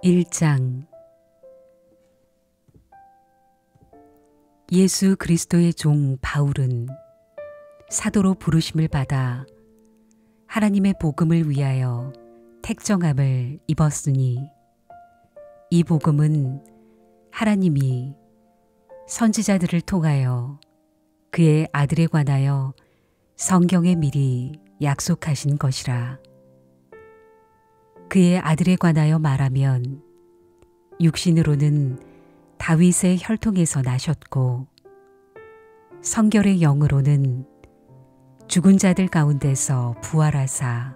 1장. 예수 그리스도의 종 바울은 사도로 부르심을 받아 하나님의 복음을 위하여 택정함을 입었으니, 이 복음은 하나님이 선지자들을 통하여 그의 아들에 관하여 성경에 미리 약속하신 것이라. 그의 아들에 관하여 말하면 육신으로는 다윗의 혈통에서 나셨고, 성결의 영으로는 죽은 자들 가운데서 부활하사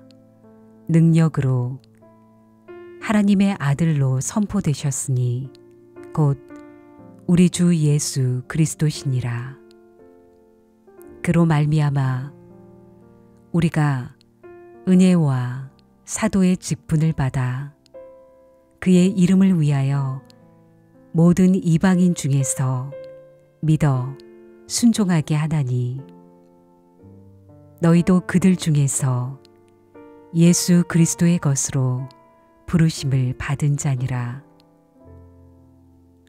능력으로 하나님의 아들로 선포되셨으니 곧 우리 주 예수 그리스도시니라. 그로 말미암아 우리가 은혜와 사도의 직분을 받아 그의 이름을 위하여 모든 이방인 중에서 믿어 순종하게 하나니, 너희도 그들 중에서 예수 그리스도의 것으로 부르심을 받은 자니라.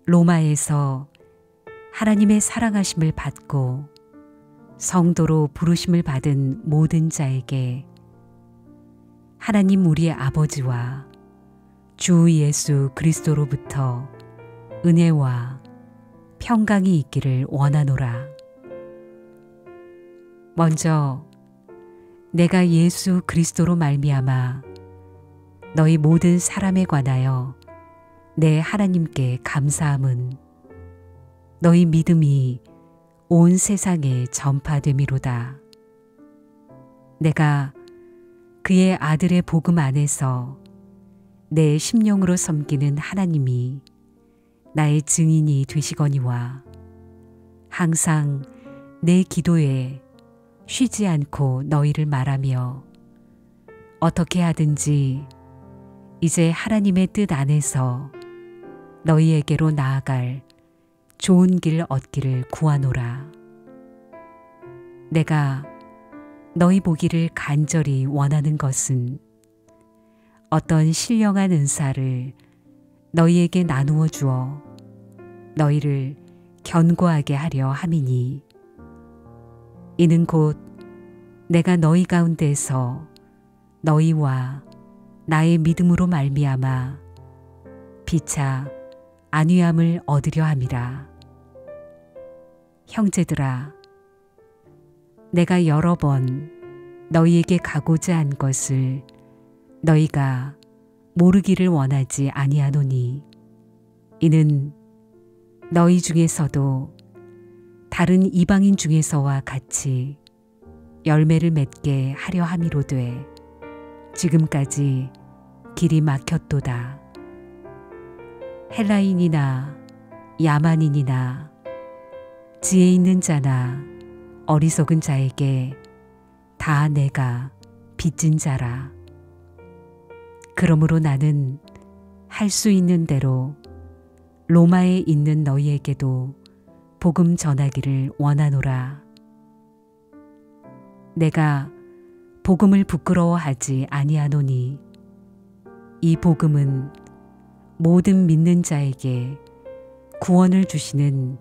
로마에서 하나님의 사랑하심을 받고 성도로 부르심을 받은 모든 자에게 하나님 우리의 아버지와 주 예수 그리스도로부터 은혜와 평강이 있기를 원하노라. 먼저 내가 예수 그리스도로 말미암아 너희 모든 사람에 관하여 내 하나님께 감사함은 너희 믿음이 온 세상에 전파됨이로다. 내가 그의 아들의 복음 안에서 내 심령으로 섬기는 하나님이 나의 증인이 되시거니와, 항상 내 기도에 쉬지 않고 너희를 말하며 어떻게 하든지 이제 하나님의 뜻 안에서 너희에게로 나아갈 좋은 길 얻기를 구하노라. 내가 너희 보기를 간절히 원하는 것은 어떤 신령한 은사를 너희에게 나누어 주어 너희를 견고하게 하려 함이니, 이는 곧 내가 너희 가운데서 너희와 나의 믿음으로 말미암아 피차 안위함을 얻으려 함이라. 형제들아, 내가 여러 번 너희에게 가고자 한 것을 너희가 모르기를 원하지 아니하노니, 이는 너희 중에서도 다른 이방인 중에서와 같이 열매를 맺게 하려 함이로되 지금까지 길이 막혔도다. 헬라인이나 야만인이나 지혜 있는 자나 어리석은 자에게 다 내가 빚진 자라. 그러므로 나는 할 수 있는 대로 로마에 있는 너희에게도 복음 전하기를 원하노라. 내가 복음을 부끄러워하지 아니하노니, 이 복음은 모든 믿는 자에게 구원을 주시는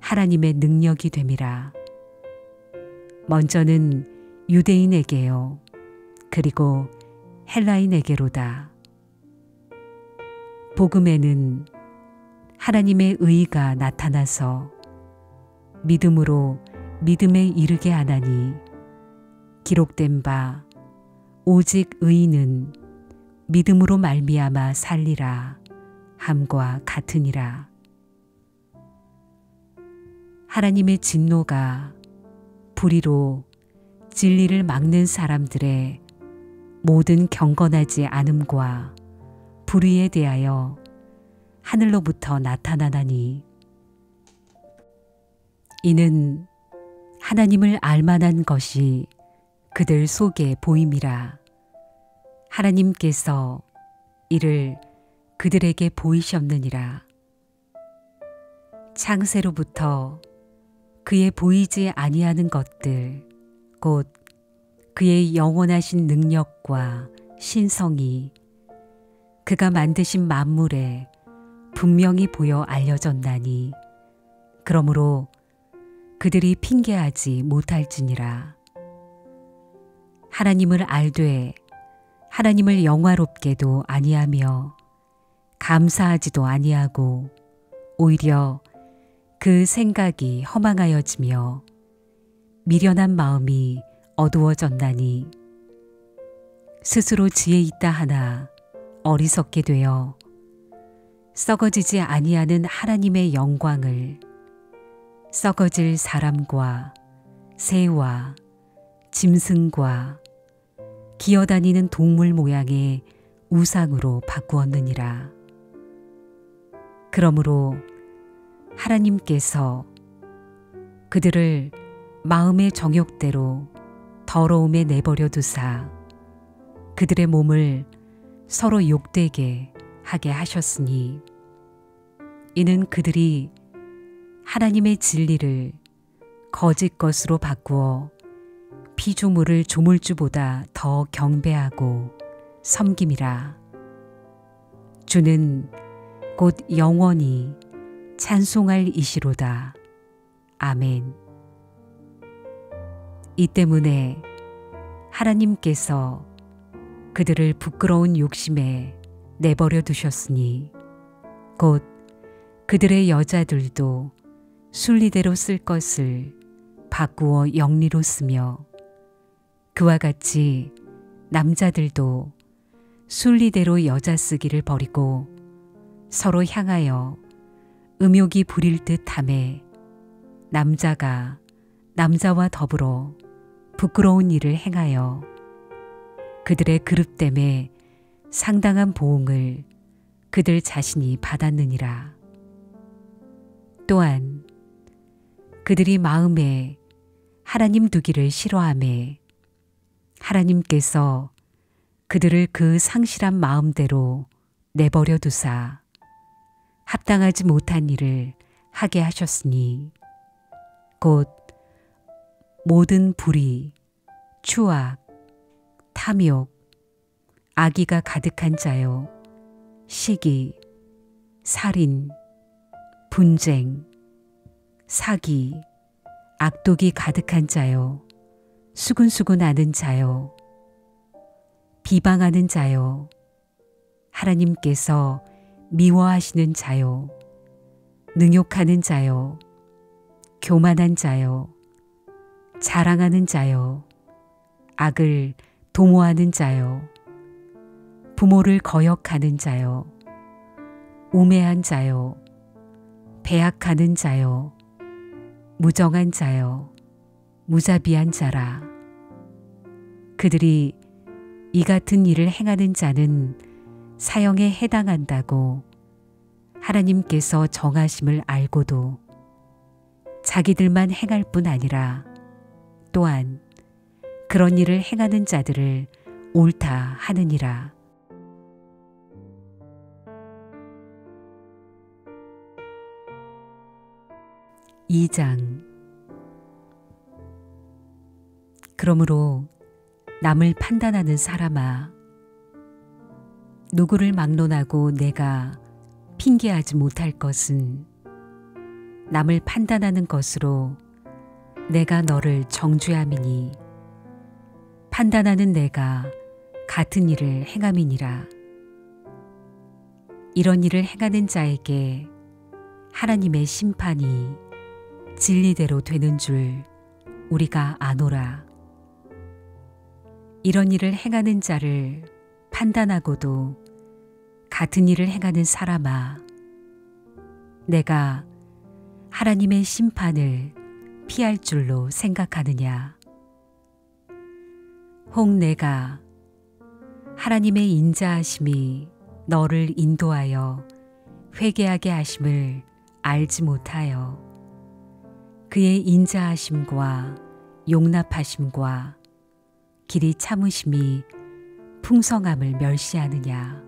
하나님의 능력이 됨이라. 먼저는 유대인에게요, 그리고 헬라인에게로다. 복음에는 하나님의 의의가 나타나서 믿음으로 믿음에 이르게 하나니, 기록된 바 오직 의인은 믿음으로 말미암아 살리라 함과 같으니라. 하나님의 진노가 불의로 진리를 막는 사람들의 모든 경건하지 않음과 불의에 대하여 하늘로부터 나타나나니, 이는 하나님을 알만한 것이 그들 속에 보임이라. 하나님께서 이를 그들에게 보이셨느니라. 창세로부터 그의 보이지 아니하는 것들 곧 그의 영원하신 능력과 신성이 그가 만드신 만물에 분명히 보여 알려졌나니 그러므로 그들이 핑계하지 못할지니라. 하나님을 알되 하나님을 영화롭게도 아니하며 감사하지도 아니하고 오히려 그 생각이 허망하여지며 미련한 마음이 어두워졌나니 스스로 지혜 있다 하나 어리석게 되어 썩어지지 아니하는 하나님의 영광을 썩어질 사람과 새와 짐승과 기어다니는 동물 모양의 우상으로 바꾸었느니라. 그러므로 하나님께서 그들을 마음의 정욕대로 더러움에 내버려 두사 그들의 몸을 서로 욕되게 하게 하셨으니 이는 그들이 하나님의 진리를 거짓 것으로 바꾸어 피조물을 조물주보다 더 경배하고 섬김이라. 주는 곧 영원히 찬송할 이시로다. 아멘. 이 때문에 하나님께서 그들을 부끄러운 욕심에 내버려 두셨으니 곧 그들의 여자들도 순리대로 쓸 것을 바꾸어 영리로 쓰며 그와 같이 남자들도 순리대로 여자 쓰기를 버리고 서로 향하여 음욕이 부릴 듯하매 남자가 남자와 더불어 부끄러운 일을 행하여 그들의 그릇됨에 상당한 보응을 그들 자신이 받았느니라. 또한 그들이 마음에 하나님 두기를 싫어하매 하나님께서 그들을 그 상실한 마음대로 내버려 두사 합당하지 못한 일을 하게 하셨으니 곧 모든 불의, 추악, 탐욕, 악의가 가득한 자요, 시기, 살인, 분쟁, 사기, 악독이 가득한 자요, 수근수근하는 자요, 비방하는 자요, 하나님께서 미워하시는 자요, 능욕하는 자요, 교만한 자요, 자랑하는 자요, 악을 도모하는 자요, 부모를 거역하는 자요, 우매한 자요, 배약하는 자요, 무정한 자요, 무자비한 자라. 그들이 이 같은 일을 행하는 자는 사형에 해당한다고 하나님께서 정하심을 알고도 자기들만 행할 뿐 아니라 또한 그런 일을 행하는 자들을 옳다 하느니라. 이 장. 그러므로 남을 판단하는 사람아, 누구를 막론하고 내가 핑계하지 못할 것은 남을 판단하는 것으로 내가 너를 정죄함이니 판단하는 내가 같은 일을 행함이니라. 이런 일을 행하는 자에게 하나님의 심판이 진리대로 되는 줄 우리가 아노라. 이런 일을 행하는 자를 판단하고도 같은 일을 행하는 사람아, 내가 하나님의 심판을 피할 줄로 생각하느냐. 혹 내가 하나님의 인자하심이 너를 인도하여 회개하게 하심을 알지 못하여 그의 인자하심과 용납하심과 길이 참으심이 풍성함을 멸시하느냐.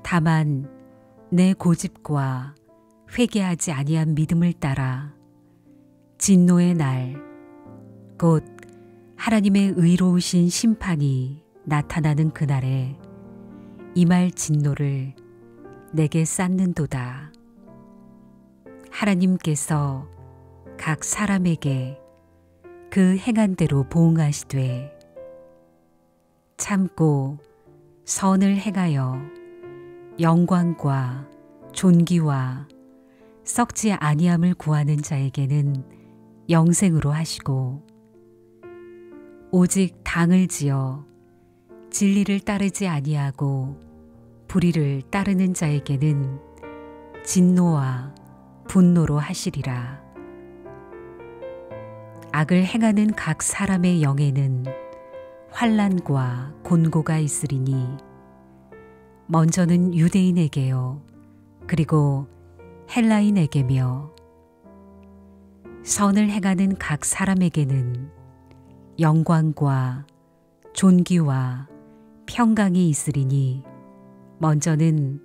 다만 내 고집과 회개하지 아니한 믿음을 따라 진노의 날, 곧 하나님의 의로우신 심판이 나타나는 그날에 임할 진노를 내게 쌓는도다. 하나님께서 각 사람에게 그 행한 대로 보응하시되 참고 선을 행하여 영광과 존귀와 썩지 아니함을 구하는 자에게는 영생으로 하시고 오직 당을 지어 진리를 따르지 아니하고 불의를 따르는 자에게는 진노와 분노로 하시리라. 악을 행하는 각 사람의 영에는 환난과 곤고가 있으리니 먼저는 유대인에게요 그리고 헬라인에게며 선을 행하는 각 사람에게는 영광과 존귀와 평강이 있으리니 먼저는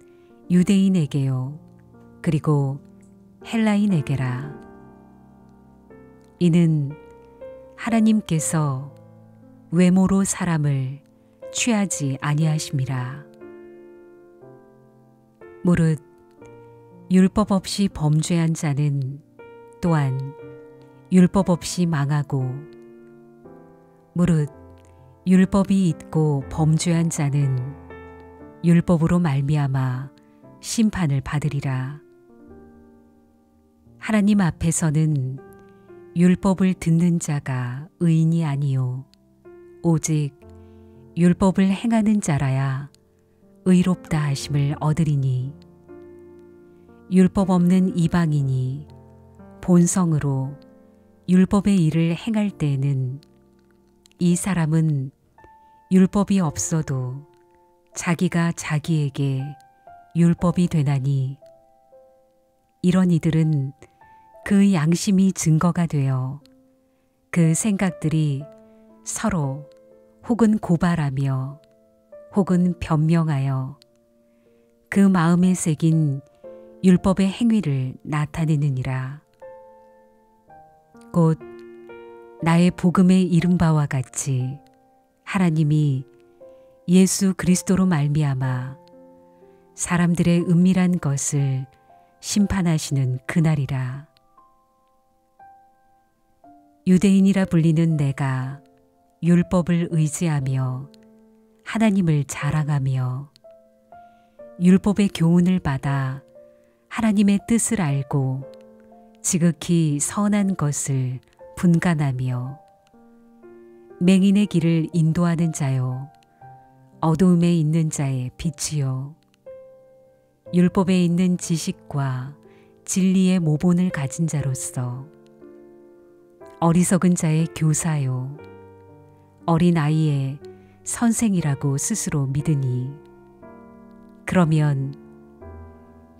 유대인에게요 그리고 헬라인에게라. 이는 하나님께서 외모로 사람을 취하지 아니하심이라. 무릇 율법 없이 범죄한 자는 또한 율법 없이 망하고 무릇 율법이 있고 범죄한 자는 율법으로 말미암아 심판을 받으리라. 하나님 앞에서는 율법을 듣는 자가 의인이 아니요 오직 율법을 행하는 자라야 의롭다 하심을 얻으리니 율법 없는 이방인이 본성으로 율법의 일을 행할 때에는 이 사람은 율법이 없어도 자기가 자기에게 율법이 되나니 이런 이들은 그 양심이 증거가 되어 그 생각들이 서로 혹은 고발하며 혹은 변명하여 그 마음에 새긴 율법의 행위를 나타내느니라. 곧 나의 복음에 이른 바와 같이 하나님이 예수 그리스도로 말미암아 사람들의 은밀한 것을 심판하시는 그날이라. 유대인이라 불리는 내가 율법을 의지하며 하나님을 자랑하며 율법의 교훈을 받아 하나님의 뜻을 알고 지극히 선한 것을 분간하며 맹인의 길을 인도하는 자요 어두움에 있는 자의 빛이요 율법에 있는 지식과 진리의 모본을 가진 자로서 어리석은 자의 교사요 어린아이의 선생이라고 스스로 믿으니 그러면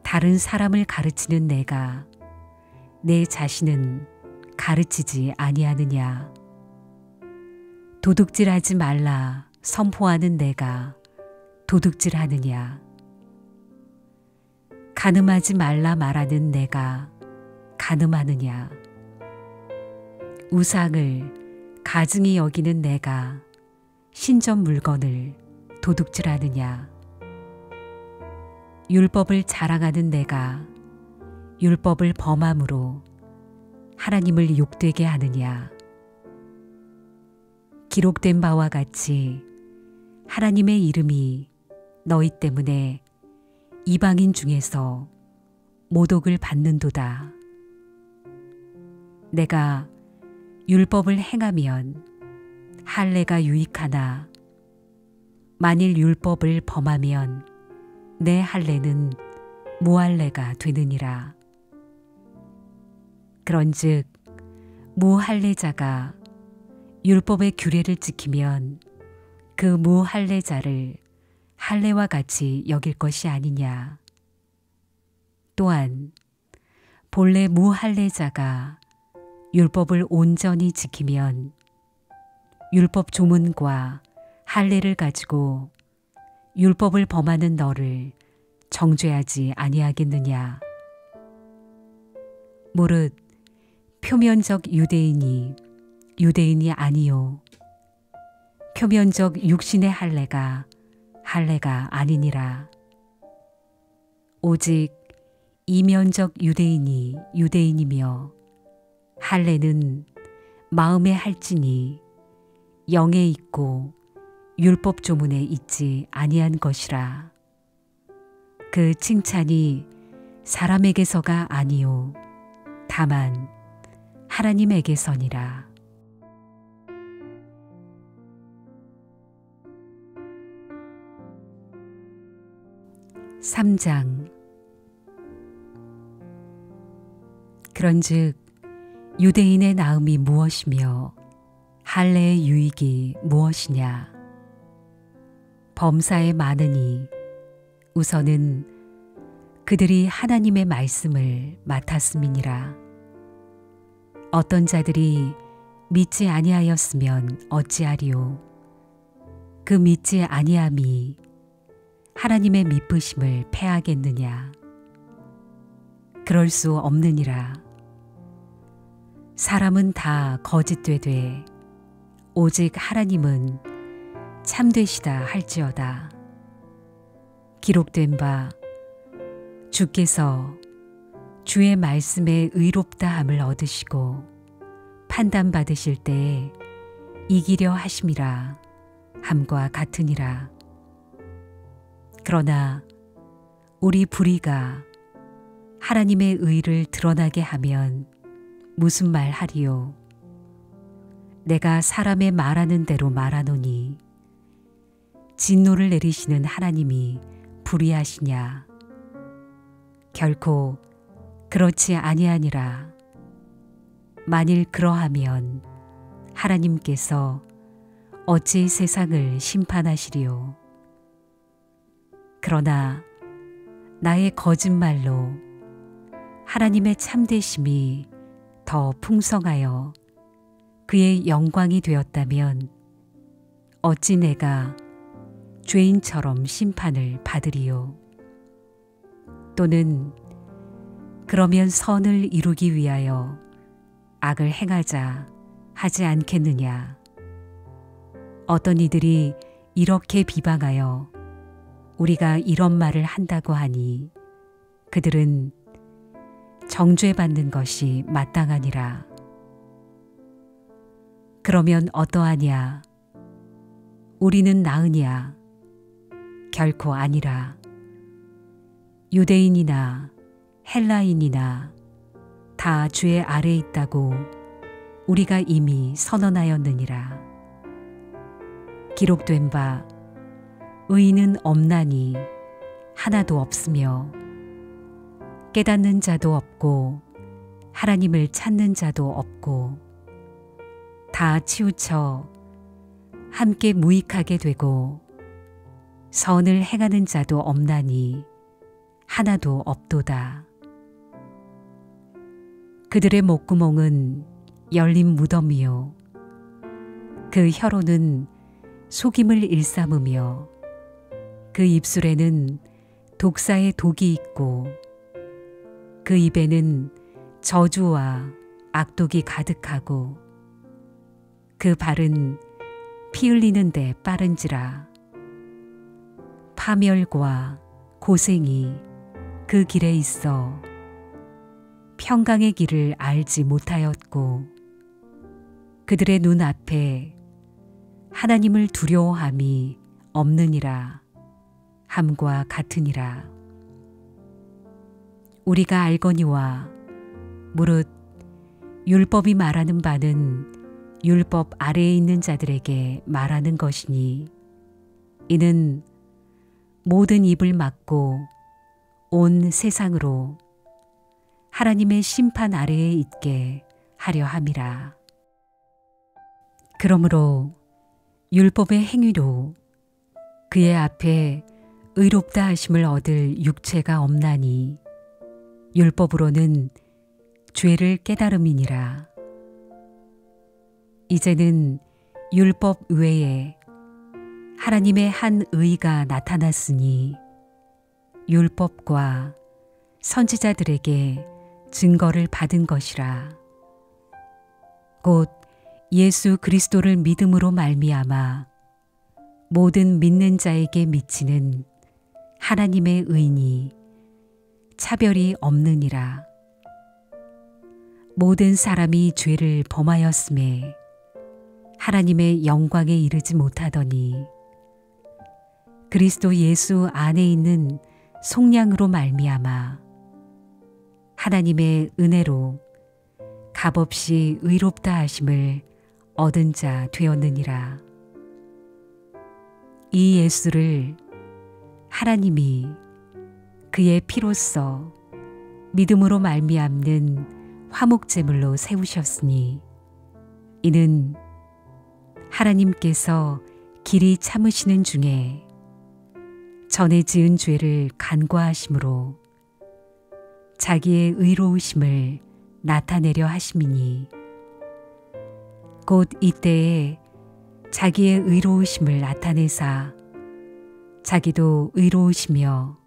다른 사람을 가르치는 내가 내 자신은 가르치지 아니하느냐. 도둑질하지 말라 선포하는 내가 도둑질하느냐. 간음하지 말라 말하는 내가 간음하느냐. 우상을 가증히 여기는 내가 신전 물건을 도둑질하느냐. 율법을 자랑하는 내가 율법을 범함으로 하나님을 욕되게 하느냐. 기록된 바와 같이 하나님의 이름이 너희 때문에 이방인 중에서 모독을 받는도다. 내가 율법을 행하면 할례가 유익하나 만일 율법을 범하면 내 할례는 무할례가 되느니라. 그런즉 무할례자가 율법의 규례를 지키면 그 무할례자를 할례와 같이 여길 것이 아니냐. 또한 본래 무할례자가 율법을 온전히 지키면 율법 조문과 할례를 가지고 율법을 범하는 너를 정죄하지 아니하겠느냐. 무릇 표면적 유대인이 유대인이 아니요 표면적 육신의 할례가 할례가 아니니라. 오직 이면적 유대인이 유대인이며 할례는 마음에 할지니 영에 있고 율법 조문에 있지 아니한 것이라. 그 칭찬이 사람에게서가 아니요 다만 하나님에게서니라. 3장. 그런즉 유대인의 나음이 무엇이며 할례의 유익이 무엇이냐. 범사에 많으니 우선은 그들이 하나님의 말씀을 맡았음이니라. 어떤 자들이 믿지 아니하였으면 어찌하리요. 그 믿지 아니함이 하나님의 미쁘심을 패하겠느냐. 그럴 수 없느니라. 사람은 다 거짓되되 오직 하나님은 참되시다 할지어다. 기록된 바 주께서 주의 말씀에 의롭다함을 얻으시고 판단받으실 때에 이기려 하심이라 함과 같으니라. 그러나 우리 불의가 하나님의 의를 드러나게 하면 무슨 말 하리요. 내가 사람의 말하는 대로 말하노니 진노를 내리시는 하나님이 불의하시냐. 결코 그렇지 아니하니라. 만일 그러하면 하나님께서 어찌 세상을 심판하시리요. 그러나 나의 거짓말로 하나님의 참되심이 더 풍성하여 그의 영광이 되었다면 어찌 내가 죄인처럼 심판을 받으리요. 또는 그러면 선을 이루기 위하여 악을 행하자 하지 않겠느냐. 어떤 이들이 이렇게 비방하여 우리가 이런 말을 한다고 하니 그들은 정죄받는 것이 마땅하니라. 그러면 어떠하냐? 우리는 나으냐? 결코 아니라. 유대인이나 헬라인이나 다 주의 아래에 있다고 우리가 이미 선언하였느니라. 기록된 바 의인은 없나니 하나도 없으며 깨닫는 자도 없고 하나님을 찾는 자도 없고 다 치우쳐 함께 무익하게 되고 선을 행하는 자도 없나니 하나도 없도다. 그들의 목구멍은 열린 무덤이요 그 혀로는 속임을 일삼으며 그 입술에는 독사의 독이 있고 그 입에는 저주와 악독이 가득하고 그 발은 피 흘리는데 빠른지라. 파멸과 고생이 그 길에 있어 평강의 길을 알지 못하였고 그들의 눈앞에 하나님을 두려워함이 없느니라 함과 같으니라. 우리가 알거니와 무릇 율법이 말하는 바는 율법 아래에 있는 자들에게 말하는 것이니 이는 모든 입을 막고 온 세상으로 하나님의 심판 아래에 있게 하려 함이라. 그러므로 율법의 행위로 그의 앞에 의롭다 하심을 얻을 육체가 없나니 율법으로는 죄를 깨달음이니라. 이제는 율법 외에 하나님의 한 의가 나타났으니 율법과 선지자들에게 증거를 받은 것이라. 곧 예수 그리스도를 믿음으로 말미암아 모든 믿는 자에게 미치는 하나님의 의인이 차별이 없느니라. 모든 사람이 죄를 범하였음에 하나님의 영광에 이르지 못하더니 그리스도 예수 안에 있는 속량으로 말미암아 하나님의 은혜로 값없이 의롭다 하심을 얻은 자 되었느니라. 이 예수를 하나님이 그의 피로써 믿음으로 말미암는 화목제물로 세우셨으니 이는 하나님께서 길이 참으시는 중에 전에 지은 죄를 간과하심으로 자기의 의로우심을 나타내려 하심이니 곧 이때에 자기의 의로우심을 나타내사 자기도 의로우시며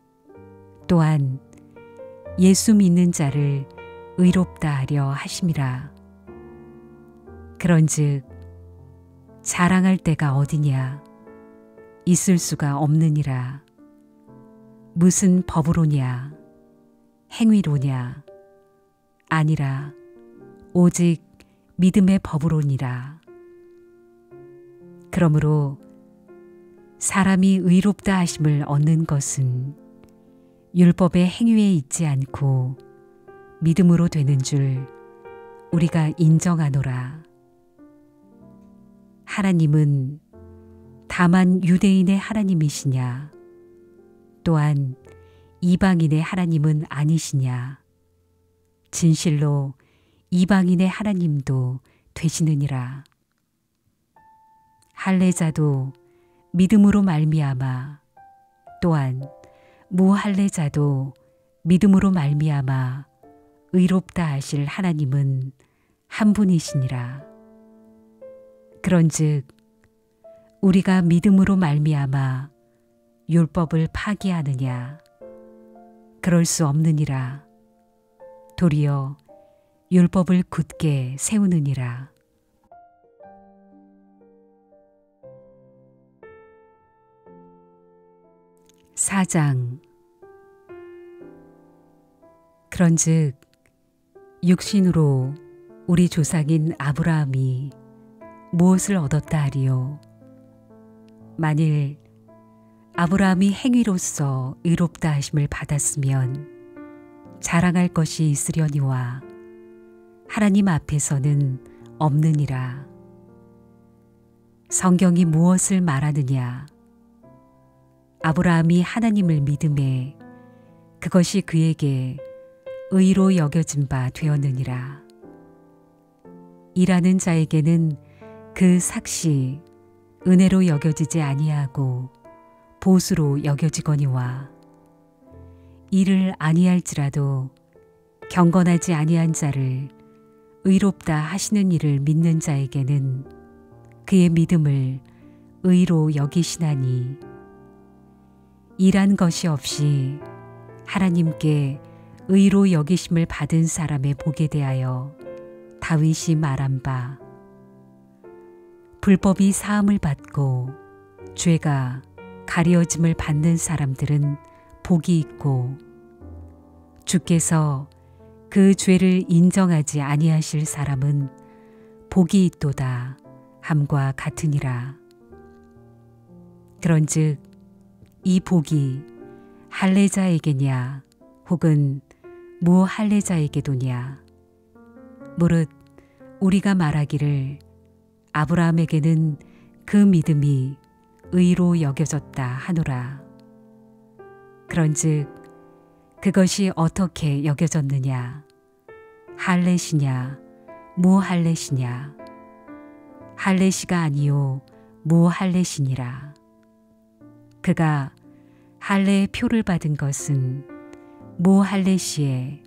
또한 예수 믿는 자를 의롭다 하려 하심이라. 그런즉 자랑할 때가 어디냐? 있을 수가 없느니라. 무슨 법으로냐? 행위로냐? 아니라 오직 믿음의 법으로니라. 그러므로 사람이 의롭다 하심을 얻는 것은 율법의 행위에 있지 않고 믿음으로 되는 줄 우리가 인정하노라. 하나님은 다만 유대인의 하나님이시냐? 또한 이방인의 하나님은 아니시냐? 진실로 이방인의 하나님도 되시느니라. 할례자도 믿음으로 말미암아 또한 무할례자도 믿음으로 말미암아 의롭다 하실 하나님은 한 분이시니라. 그런즉 우리가 믿음으로 말미암아 율법을 파기하느냐? 그럴 수 없느니라. 도리어 율법을 굳게 세우느니라. 사장. 그런즉 육신으로 우리 조상인 아브라함이 무엇을 얻었다 하리요? 만일 아브라함이 행위로서 의롭다 하심을 받았으면 자랑할 것이 있으려니와 하나님 앞에서는 없느니라. 성경이 무엇을 말하느냐? 아브라함이 하나님을 믿음에 그것이 그에게 의로 여겨진 바 되었느니라. 일하는 자에게는 그 삭시 은혜로 여겨지지 아니하고 보수로 여겨지거니와 일을 아니할지라도 경건하지 아니한 자를 의롭다 하시는 일을 믿는 자에게는 그의 믿음을 의로 여기시나니 일한 것이 없이 하나님께 의로 여기심을 받은 사람의 복에 대하여 다윗이 말한 바 불법이 사함을 받고 죄가 가려짐을 받는 사람들은 복이 있고 주께서 그 죄를 인정하지 아니하실 사람은 복이 있도다 함과 같으니라. 그런즉 이 복이 할례자에게냐 혹은 무할례자에게도냐? 무릇 우리가 말하기를 아브라함에게는 그 믿음이 의로 여겨졌다 하노라. 그런즉 그것이 어떻게 여겨졌느냐? 할례시냐 무할례시냐? 할례시가 아니요 무할례시니라. 그가 할례의 표를 받은 것은 무할례시에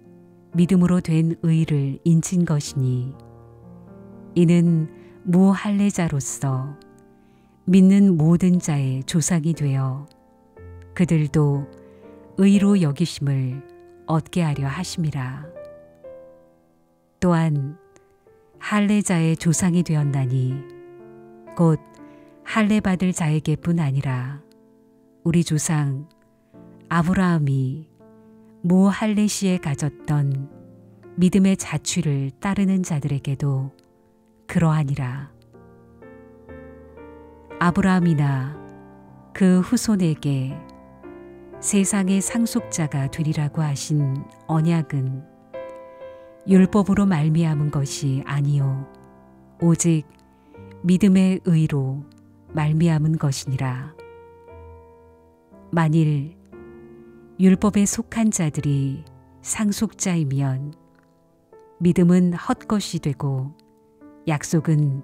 믿음으로 된 의를 인친 것이니 이는 무할례자로서 믿는 모든 자의 조상이 되어 그들도 의로 여기심을 얻게 하려 하심이라. 또한 할례자의 조상이 되었나니 곧 할례 받을 자에게뿐 아니라 우리 조상 아브라함이 모 할례 시에 가졌던 믿음의 자취를 따르는 자들에게도 그러하니라. 아브라함이나 그 후손에게 세상의 상속자가 되리라고 하신 언약은 율법으로 말미암은 것이 아니요 오직 믿음의 의로 말미암은 것이니라. 만일 율법에 속한 자들이 상속자이면 믿음은 헛것이 되고 약속은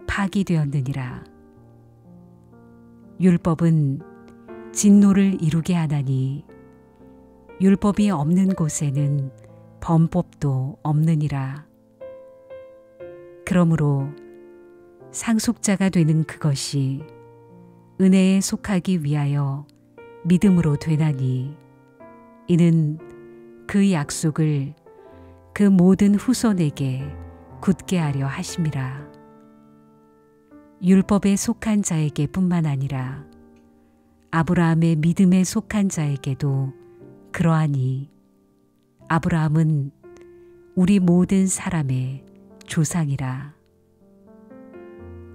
파기되었느니라. 율법은 진노를 이루게 하나니 율법이 없는 곳에는 범법도 없느니라. 그러므로 상속자가 되는 그것이 은혜에 속하기 위하여 믿음으로 되나니 이는 그 약속을 그 모든 후손에게 굳게 하려 하심이라. 율법에 속한 자에게 뿐만 아니라 아브라함의 믿음에 속한 자에게도 그러하니 아브라함은 우리 모든 사람의 조상이라.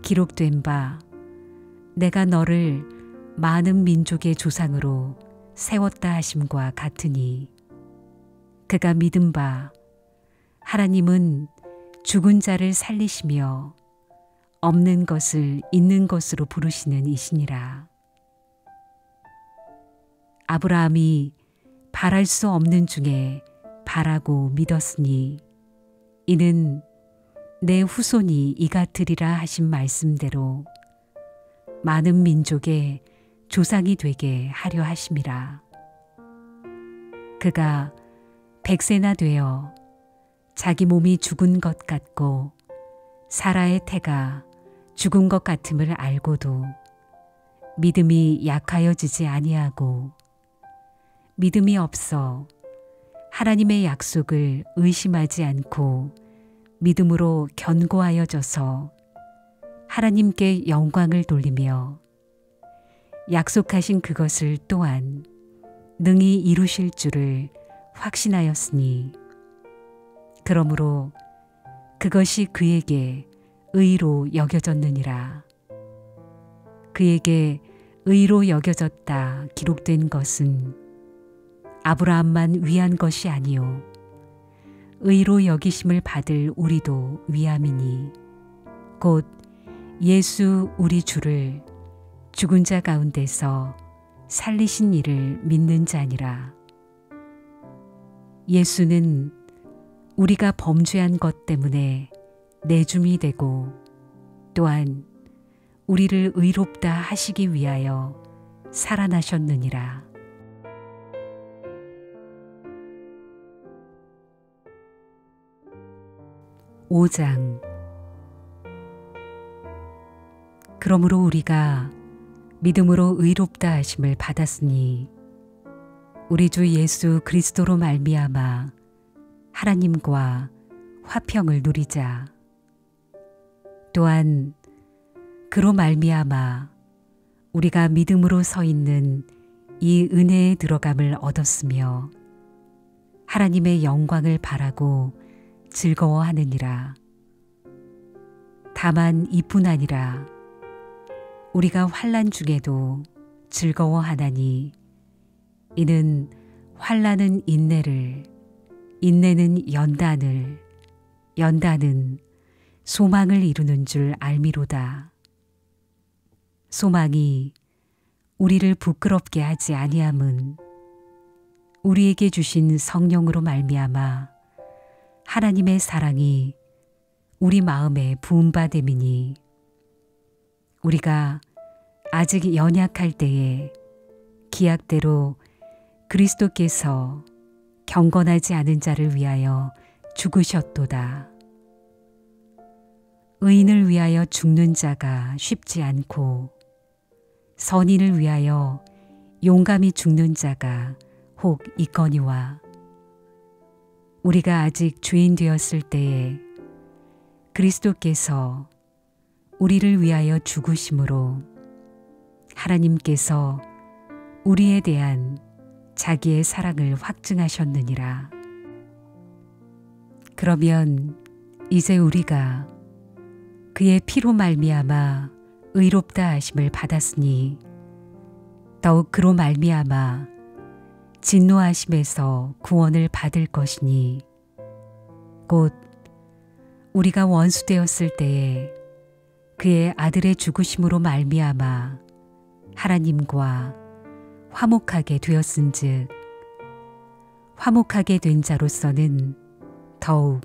기록된 바 내가 너를 많은 민족의 조상으로 세웠다 하심과 같으니 그가 믿은 바 하나님은 죽은 자를 살리시며 없는 것을 있는 것으로 부르시는 이시니라. 아브라함이 바랄 수 없는 중에 바라고 믿었으니 이는 내 후손이 이같으리라 하신 말씀대로 많은 민족의 조상이 되게 하려 하심이라. 그가 100세나 되어 자기 몸이 죽은 것 같고 사라의 태가 죽은 것 같음을 알고도 믿음이 약하여지지 아니하고 믿음이 없어 하나님의 약속을 의심하지 않고 믿음으로 견고하여져서 하나님께 영광을 돌리며 약속하신 그것을 또한 능히 이루실 줄을 확신하였으니 그러므로 그것이 그에게 의로 여겨졌느니라. 그에게 의로 여겨졌다 기록된 것은 아브라함만 위한 것이 아니요 의로 여기심을 받을 우리도 위함이니 곧 예수 우리 주를 죽은 자 가운데서 살리신 이를 믿는 자니라. 예수는 우리가 범죄한 것 때문에 내줌이 되고 또한 우리를 의롭다 하시기 위하여 살아나셨느니라. 5장. 그러므로 우리가 믿음으로 의롭다 하심을 받았으니 우리 주 예수 그리스도로 말미암아 하나님과 화평을 누리자. 또한 그로 말미암아 우리가 믿음으로 서 있는 이 은혜에 들어감을 얻었으며 하나님의 영광을 바라고 즐거워하느니라. 다만 이뿐 아니라 우리가 환난 중에도 즐거워하나니 이는 환난은 인내를, 인내는 연단을, 연단은 소망을 이루는 줄 알미로다. 소망이 우리를 부끄럽게 하지 아니함은 우리에게 주신 성령으로 말미암아 하나님의 사랑이 우리 마음에 부은 바 됨이니 우리가 아직 연약할 때에 기약대로 그리스도께서 경건하지 않은 자를 위하여 죽으셨도다. 의인을 위하여 죽는 자가 쉽지 않고 선인을 위하여 용감히 죽는 자가 혹 있거니와 우리가 아직 죄인 되었을 때에 그리스도께서 우리를 위하여 죽으심으로 하나님께서 우리에 대한 자기의 사랑을 확증하셨느니라. 그러면 이제 우리가 그의 피로 말미암아 의롭다 하심을 받았으니 더욱 그로 말미암아 진노하심에서 구원을 받을 것이니 곧 우리가 원수되었을 때에 그의 아들의 죽으심으로 말미암아 하나님과 화목하게 되었은즉 화목하게 된 자로서는 더욱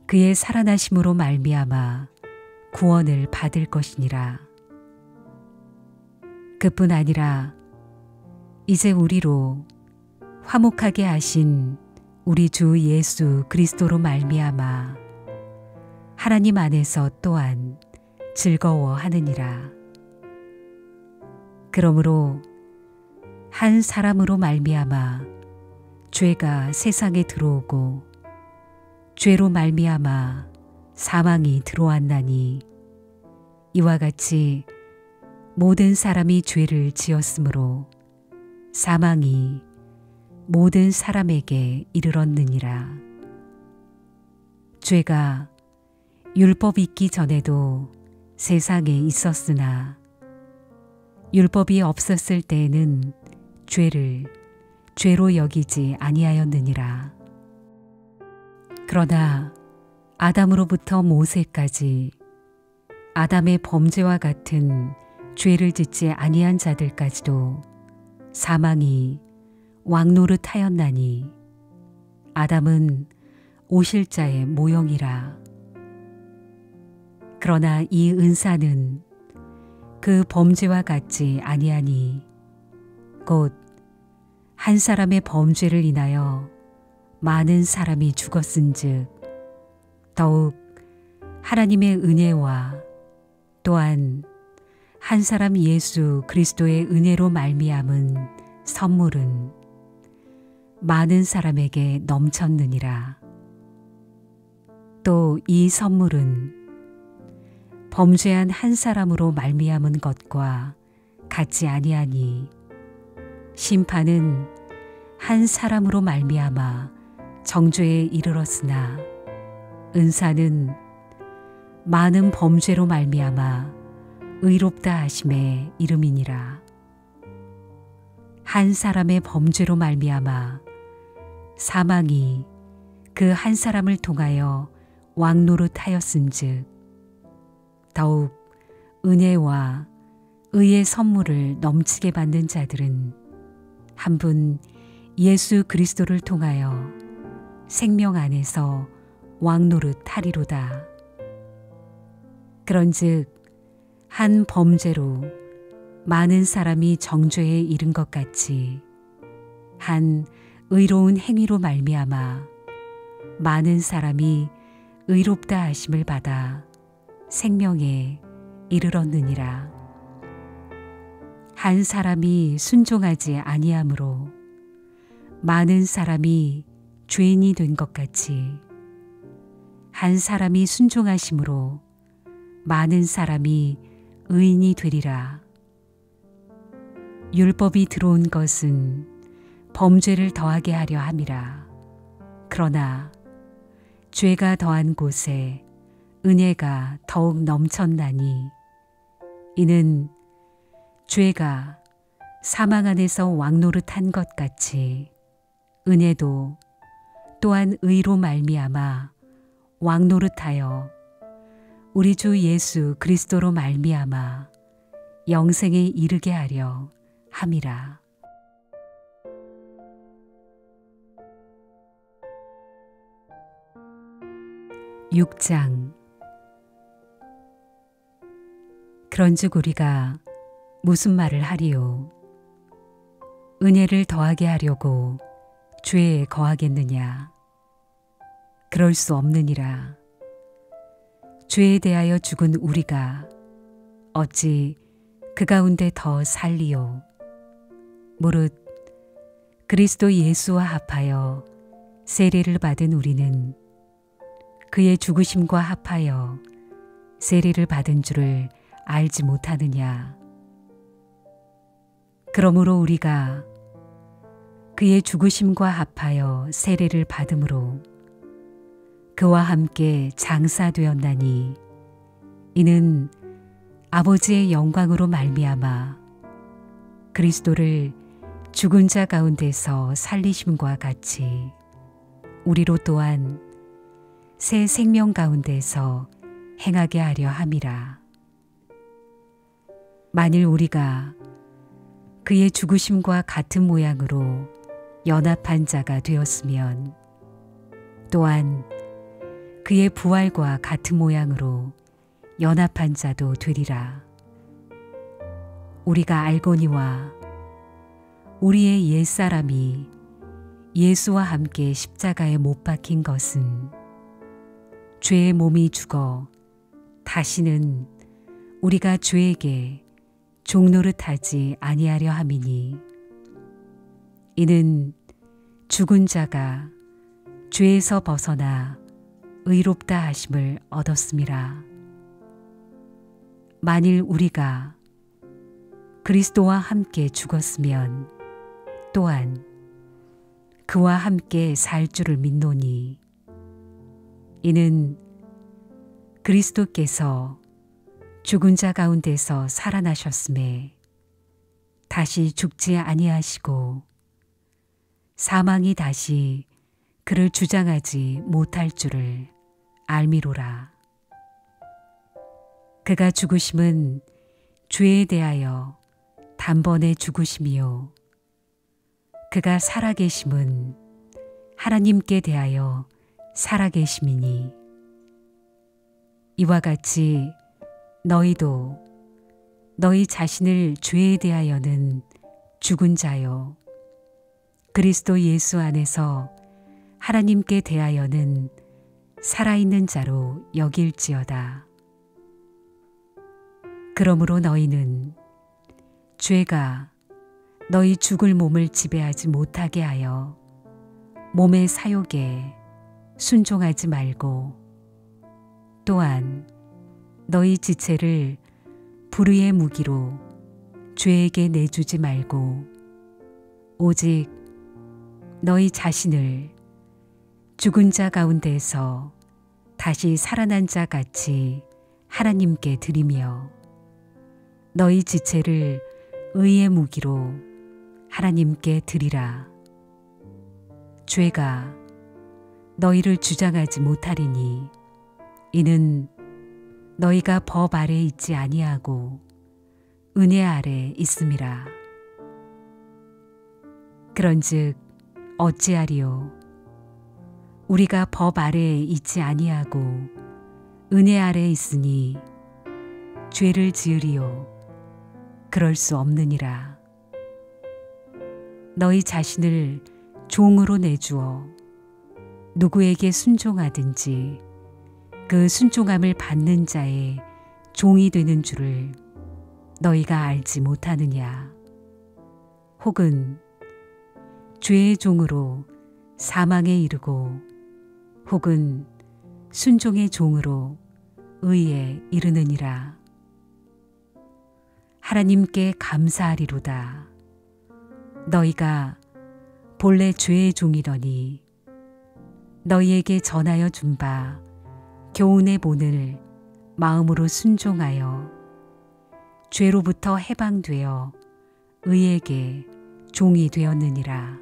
그의 살아나심으로 말미암아 구원을 받을 것이니라. 그뿐 아니라 이제 우리로 화목하게 하신 우리 주 예수 그리스도로 말미암아 하나님 안에서 또한 즐거워하느니라. 그러므로 한 사람으로 말미암아 죄가 세상에 들어오고 죄로 말미암아 사망이 들어왔나니 이와 같이 모든 사람이 죄를 지었으므로 사망이 모든 사람에게 이르렀느니라. 죄가 율법 있기 전에도 세상에 있었으나 율법이 없었을 때에는 죄를 죄로 여기지 아니하였느니라. 그러나 아담으로부터 모세까지 아담의 범죄와 같은 죄를 짓지 아니한 자들까지도 사망이 왕노릇하였나니 아담은 오실자의 모형이라. 그러나 이 은사는 그 범죄와 같지 아니하니 곧 한 사람의 범죄를 인하여 많은 사람이 죽었은즉 더욱 하나님의 은혜와 또한 한 사람 예수 그리스도의 은혜로 말미암은 선물은 많은 사람에게 넘쳤느니라. 또 이 선물은 범죄한 한 사람으로 말미암은 것과 같지 아니하니 심판은 한 사람으로 말미암아 정죄에 이르렀으나 은사는 많은 범죄로 말미암아 의롭다 하심에 이름이니라. 한 사람의 범죄로 말미암아 사망이 그 한 사람을 통하여 왕노릇하였은즉 더욱 은혜와 의의 선물을 넘치게 받는 자들은 한 분 예수 그리스도를 통하여 생명 안에서 왕노릇하리로다. 그런즉 한 범죄로 많은 사람이 정죄에 이른 것 같이 한 의로운 행위로 말미암아 많은 사람이 의롭다 하심을 받아 생명에 이르렀느니라. 한 사람이 순종하지 아니함으로 많은 사람이 죄인이 된 것 같이 한 사람이 순종하심으로 많은 사람이 의인이 되리라. 율법이 들어온 것은 범죄를 더하게 하려 함이라. 그러나 죄가 더한 곳에 은혜가 더욱 넘쳤나니 이는 죄가 사망 안에서 왕노릇한 것 같이 은혜도 또한 의로 말미암아 왕노릇하여 우리 주 예수 그리스도로 말미암아 영생에 이르게 하려 함이라. 6장. 그런즉 우리가 무슨 말을 하리요? 은혜를 더하게 하려고 죄에 거하겠느냐? 그럴 수 없느니라. 죄에 대하여 죽은 우리가 어찌 그 가운데 더 살리요? 무릇 그리스도 예수와 합하여 세례를 받은 우리는 그의 죽으심과 합하여 세례를 받은 줄을 알지 못하느냐? 그러므로 우리가 그의 죽으심과 합하여 세례를 받음으로 그와 함께 장사되었나니 이는 아버지의 영광으로 말미암아 그리스도를 죽은 자 가운데서 살리심과 같이 우리로 또한 새 생명 가운데서 행하게 하려 함이라. 만일 우리가 그의 죽으심과 같은 모양으로 연합한 자가 되었으면 또한 그의 부활과 같은 모양으로 연합한 자도 되리라. 우리가 알거니와 우리의 옛사람이 예수와 함께 십자가에 못 박힌 것은 죄의 몸이 죽어 다시는 우리가 죄에게 종노릇하지 아니하려 함이니 이는 죽은 자가 죄에서 벗어나 의롭다 하심을 얻었음이라. 만일 우리가 그리스도와 함께 죽었으면 또한 그와 함께 살 줄을 믿노니 이는 그리스도께서 죽은 자 가운데서 살아나셨음에 다시 죽지 아니하시고 사망이 다시 그를 주장하지 못할 줄을 알미로라. 그가 죽으심은 죄에 대하여 단번에 죽으심이요 그가 살아계심은 하나님께 대하여 살아계심이니 이와 같이 너희도 너희 자신을 죄에 대하여는 죽은 자요 그리스도 예수 안에서 하나님께 대하여는 살아있는 자로 여길지어다. 그러므로 너희는 죄가 너희 죽을 몸을 지배하지 못하게 하여 몸의 사욕에 순종하지 말고 또한 너희 지체를 불의의 무기로 죄에게 내주지 말고 오직 너희 자신을 죽은 자 가운데서 다시 살아난 자 같이 하나님께 드리며 너희 지체를 의의 무기로 하나님께 드리라. 죄가 너희를 주장하지 못하리니 이는 너희가 법 아래 있지 아니하고 은혜 아래 있음이라. 그런즉 어찌하리요? 우리가 법 아래에 있지 아니하고 은혜 아래에 있으니 죄를 지으리요? 그럴 수 없느니라. 너희 자신을 종으로 내주어 누구에게 순종하든지 그 순종함을 받는 자의 종이 되는 줄을 너희가 알지 못하느냐? 혹은 죄의 종으로 사망에 이르고 혹은 순종의 종으로 의에 이르느니라. 하나님께 감사하리로다. 너희가 본래 죄의 종이더니 너희에게 전하여 준 바 교훈의 본을 마음으로 순종하여 죄로부터 해방되어 의에게 종이 되었느니라.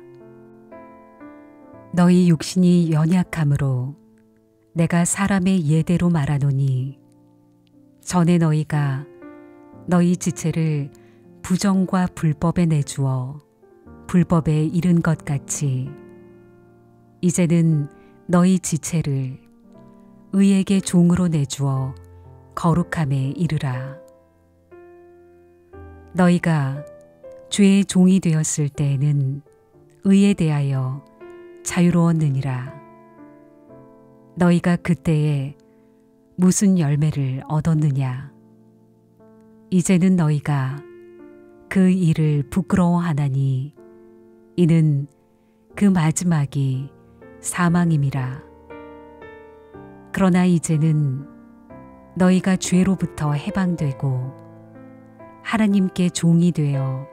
너희 육신이 연약함으로 내가 사람의 예대로 말하노니 전에 너희가 너희 지체를 부정과 불법에 내주어 불법에 이른 것 같이 이제는 너희 지체를 의에게 종으로 내주어 거룩함에 이르라. 너희가 죄의 종이 되었을 때에는 의에 대하여 자유로웠느니라. 너희가 그때에 무슨 열매를 얻었느냐? 이제는 너희가 그 일을 부끄러워하나니 이는 그 마지막이 사망임이라. 그러나 이제는 너희가 죄로부터 해방되고 하나님께 종이 되어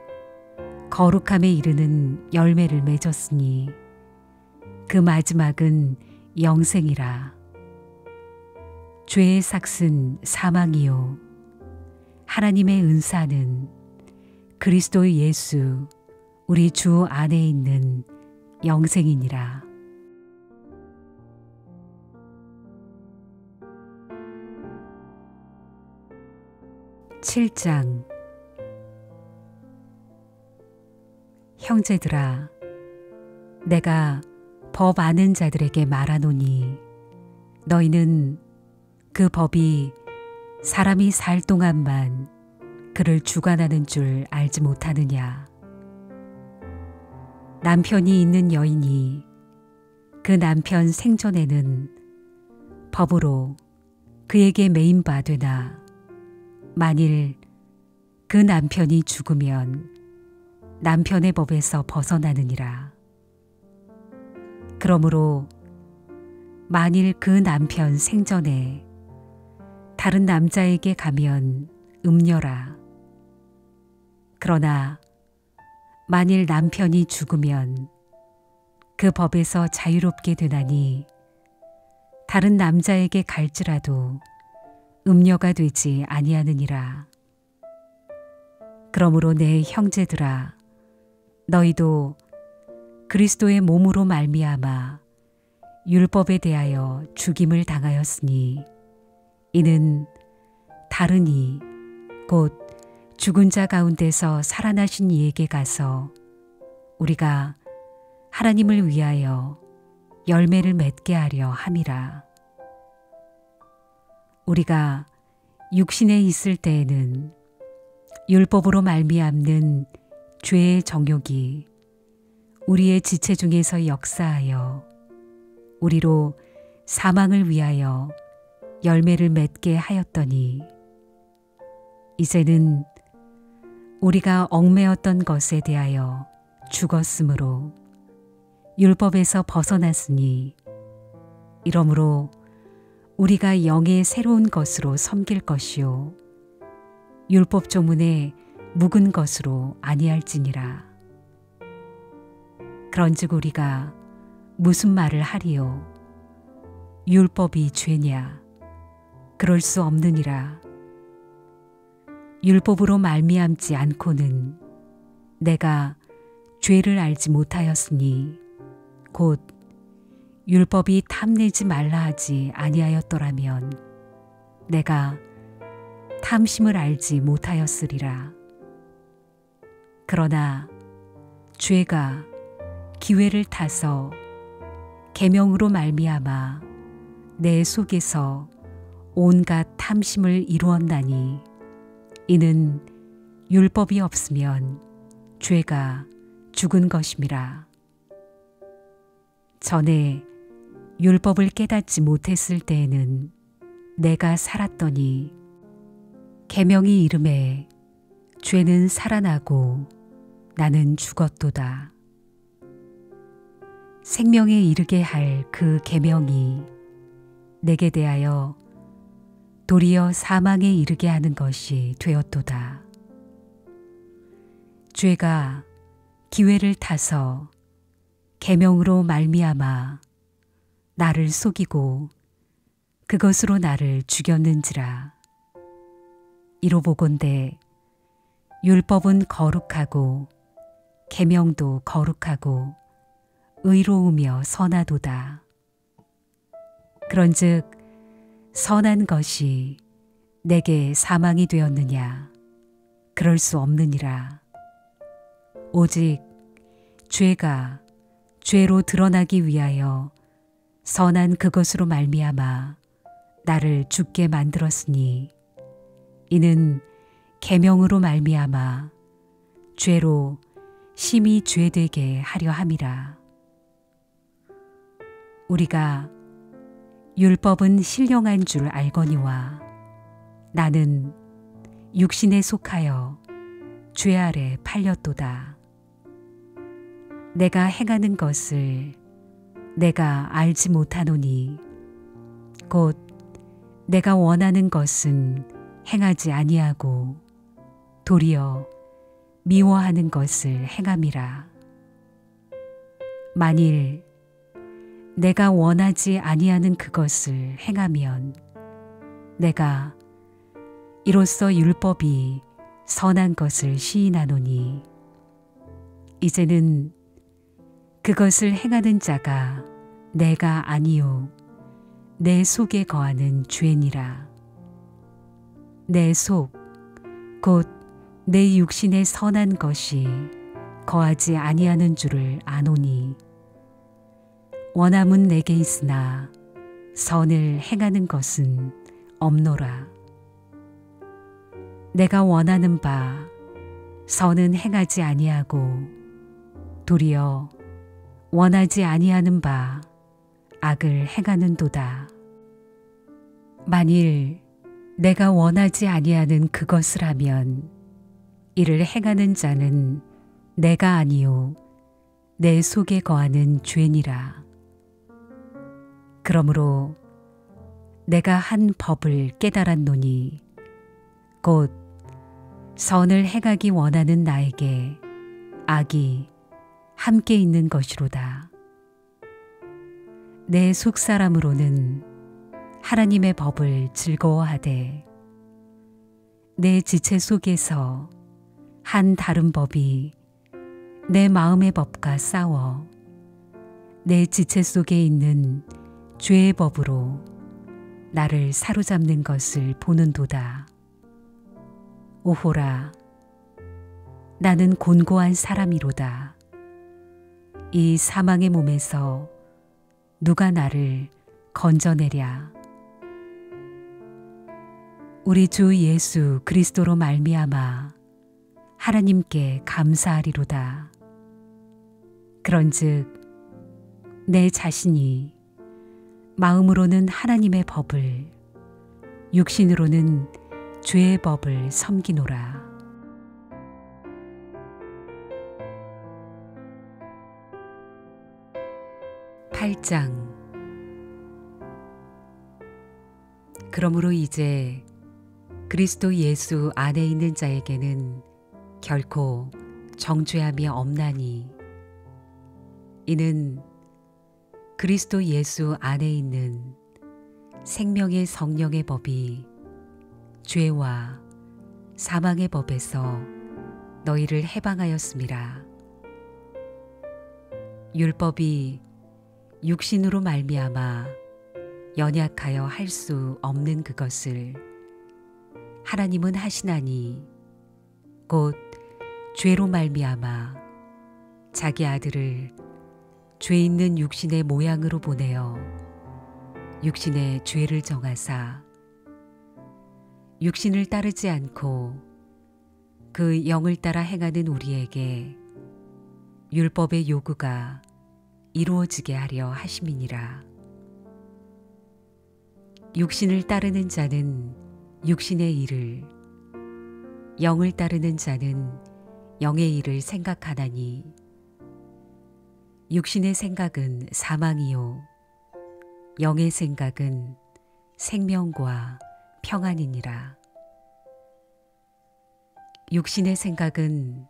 거룩함에 이르는 열매를 맺었으니 그 마지막은 영생이라. 죄의 삭은 사망이요 하나님의 은사는 그리스도 예수 우리 주 안에 있는 영생이니라. (7장) 형제들아, 내가 법 아는 자들에게 말하노니 너희는 그 법이 사람이 살 동안만 그를 주관하는 줄 알지 못하느냐. 남편이 있는 여인이 그 남편 생전에는 법으로 그에게 매인 바 되나 만일 그 남편이 죽으면 남편의 법에서 벗어나느니라. 그러므로 만일 그 남편 생전에 다른 남자에게 가면 음녀라. 그러나 만일 남편이 죽으면 그 법에서 자유롭게 되나니 다른 남자에게 갈지라도 음녀가 되지 아니하느니라. 그러므로 내 형제들아, 너희도 그리스도의 몸으로 말미암아 율법에 대하여 죽임을 당하였으니 이는 다른 곧 죽은 자 가운데서 살아나신 이에게 가서 우리가 하나님을 위하여 열매를 맺게 하려 함이라. 우리가 육신에 있을 때에는 율법으로 말미암는 죄의 정욕이 우리의 지체 중에서 역사하여 우리로 사망을 위하여 열매를 맺게 하였더니 이제는 우리가 얽매였던 것에 대하여 죽었으므로 율법에서 벗어났으니 이러므로 우리가 영의 새로운 것으로 섬길 것이요 율법 조문에 묵은 것으로 아니할지니라. 그런즉 우리가 무슨 말을 하리요? 율법이 죄냐? 그럴 수 없느니라. 율법으로 말미암지 않고는 내가 죄를 알지 못하였으니 곧 율법이 탐내지 말라 하지 아니하였더라면 내가 탐심을 알지 못하였으리라. 그러나 죄가 기회를 타서 계명으로 말미암아 내 속에서 온갖 탐심을 이루었나니 이는 율법이 없으면 죄가 죽은 것임이라. 전에 율법을 깨닫지 못했을 때에는 내가 살았더니 계명이 이름에 죄는 살아나고 나는 죽었도다. 생명에 이르게 할 그 계명이 내게 대하여 도리어 사망에 이르게 하는 것이 되었도다. 죄가 기회를 타서 계명으로 말미암아 나를 속이고 그것으로 나를 죽였는지라. 이로 보건대 율법은 거룩하고 계명도 거룩하고 의로우며 선하도다. 그런즉 선한 것이 내게 사망이 되었느냐? 그럴 수 없느니라. 오직 죄가 죄로 드러나기 위하여 선한 그것으로 말미암아 나를 죽게 만들었으니 이는 계명으로 말미암아 죄로 심히 죄되게 하려 함이라. 우리가 율법은 신령한 줄 알거니와 나는 육신에 속하여 죄 아래 팔렸도다. 내가 행하는 것을 내가 알지 못하노니 곧 내가 원하는 것은 행하지 아니하고 도리어 미워하는 것을 행함이라. 만일 내가 원하지 아니하는 그것을 행하면 내가 이로써 율법이 선한 것을 시인하노니 이제는 그것을 행하는 자가 내가 아니요 내 속에 거하는 죄니라. 내 속 곧 내 육신의 선한 것이 거하지 아니하는 줄을 아노니 원함은 내게 있으나 선을 행하는 것은 없노라. 내가 원하는 바 선은 행하지 아니하고 도리어 원하지 아니하는 바 악을 행하는도다. 만일 내가 원하지 아니하는 그것을 하면 이를 행하는 자는 내가 아니요 내 속에 거하는 죄니라. 그러므로 내가 한 법을 깨달았노니 곧 선을 행하기 원하는 나에게 악이 함께 있는 것이로다. 내 속사람으로는 하나님의 법을 즐거워하되 내 지체 속에서 한 다른 법이 내 마음의 법과 싸워 내 지체 속에 있는 죄의 법으로 나를 사로잡는 것을 보는도다. 오호라, 나는 곤고한 사람이로다. 이 사망의 몸에서 누가 나를 건져내랴. 우리 주 예수 그리스도로 말미암아 하나님께 감사하리로다. 그런즉 내 자신이 마음으로는 하나님의 법을 육신으로는 죄의 법을 섬기노라. 8장. 그러므로 이제 그리스도 예수 안에 있는 자에게는 결코 정죄함이 없나니 이는 그리스도 예수 안에 있는 생명의 성령의 법이 죄와 사망의 법에서 너희를 해방하였음이라. 율법이 육신으로 말미암아 연약하여 할 수 없는 그것을 하나님은 하시나니 곧 죄로 말미암아 자기 아들을 죄 있는 육신의 모양으로 보내어 육신의 죄를 정하사 육신을 따르지 않고 그 영을 따라 행하는 우리에게 율법의 요구가 이루어지게 하려 하심이니라. 육신을 따르는 자는 육신의 일을, 영을 따르는 자는 영의 일을 생각하나니 육신의 생각은 사망이요 영의 생각은 생명과 평안이니라. 육신의 생각은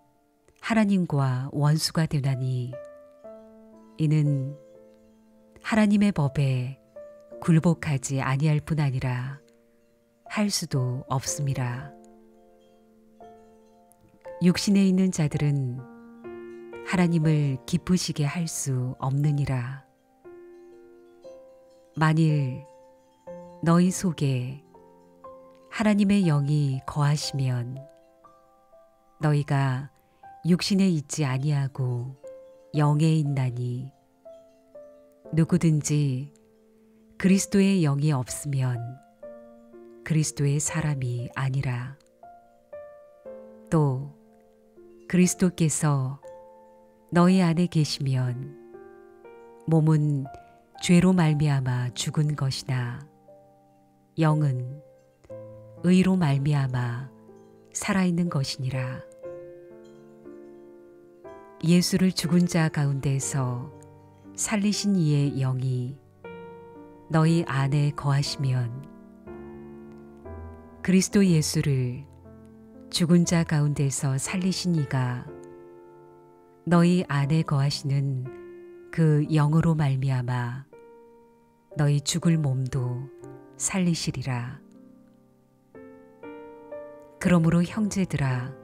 하나님과 원수가 되나니 이는 하나님의 법에 굴복하지 아니할 뿐 아니라 할 수도 없음이라. 육신에 있는 자들은 하나님을 기쁘시게 할 수 없느니라. 만일 너희 속에 하나님의 영이 거하시면 너희가 육신에 있지 아니하고 영에 있나니 누구든지 그리스도의 영이 없으면 그리스도의 사람이 아니라. 또 그리스도께서 너희 안에 계시면 몸은 죄로 말미암아 죽은 것이나 영은 의로 말미암아 살아있는 것이니라. 예수를 죽은 자 가운데서 살리신 이의 영이 너희 안에 거하시면 그리스도 예수를 죽은 자 가운데서 살리신 이가 너희 안에 거하시는 그 영으로 말미암아 너희 죽을 몸도 살리시리라. 그러므로 형제들아,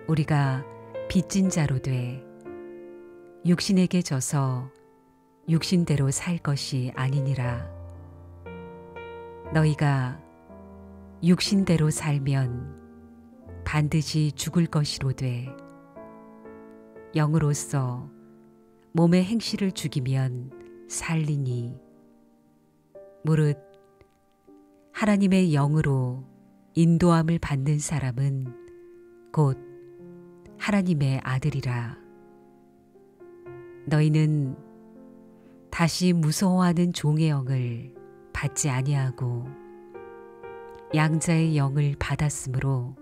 우리가 빚진 자로 돼 육신에게 져서 육신대로 살 것이 아니니라. 너희가 육신대로 살면 반드시 죽을 것이로되 영으로서 몸의 행실을 죽이면 살리니, 무릇 하나님의 영으로 인도함을 받는 사람은 곧 하나님의 아들이라. 너희는 다시 무서워하는 종의 영을 받지 아니하고 양자의 영을 받았으므로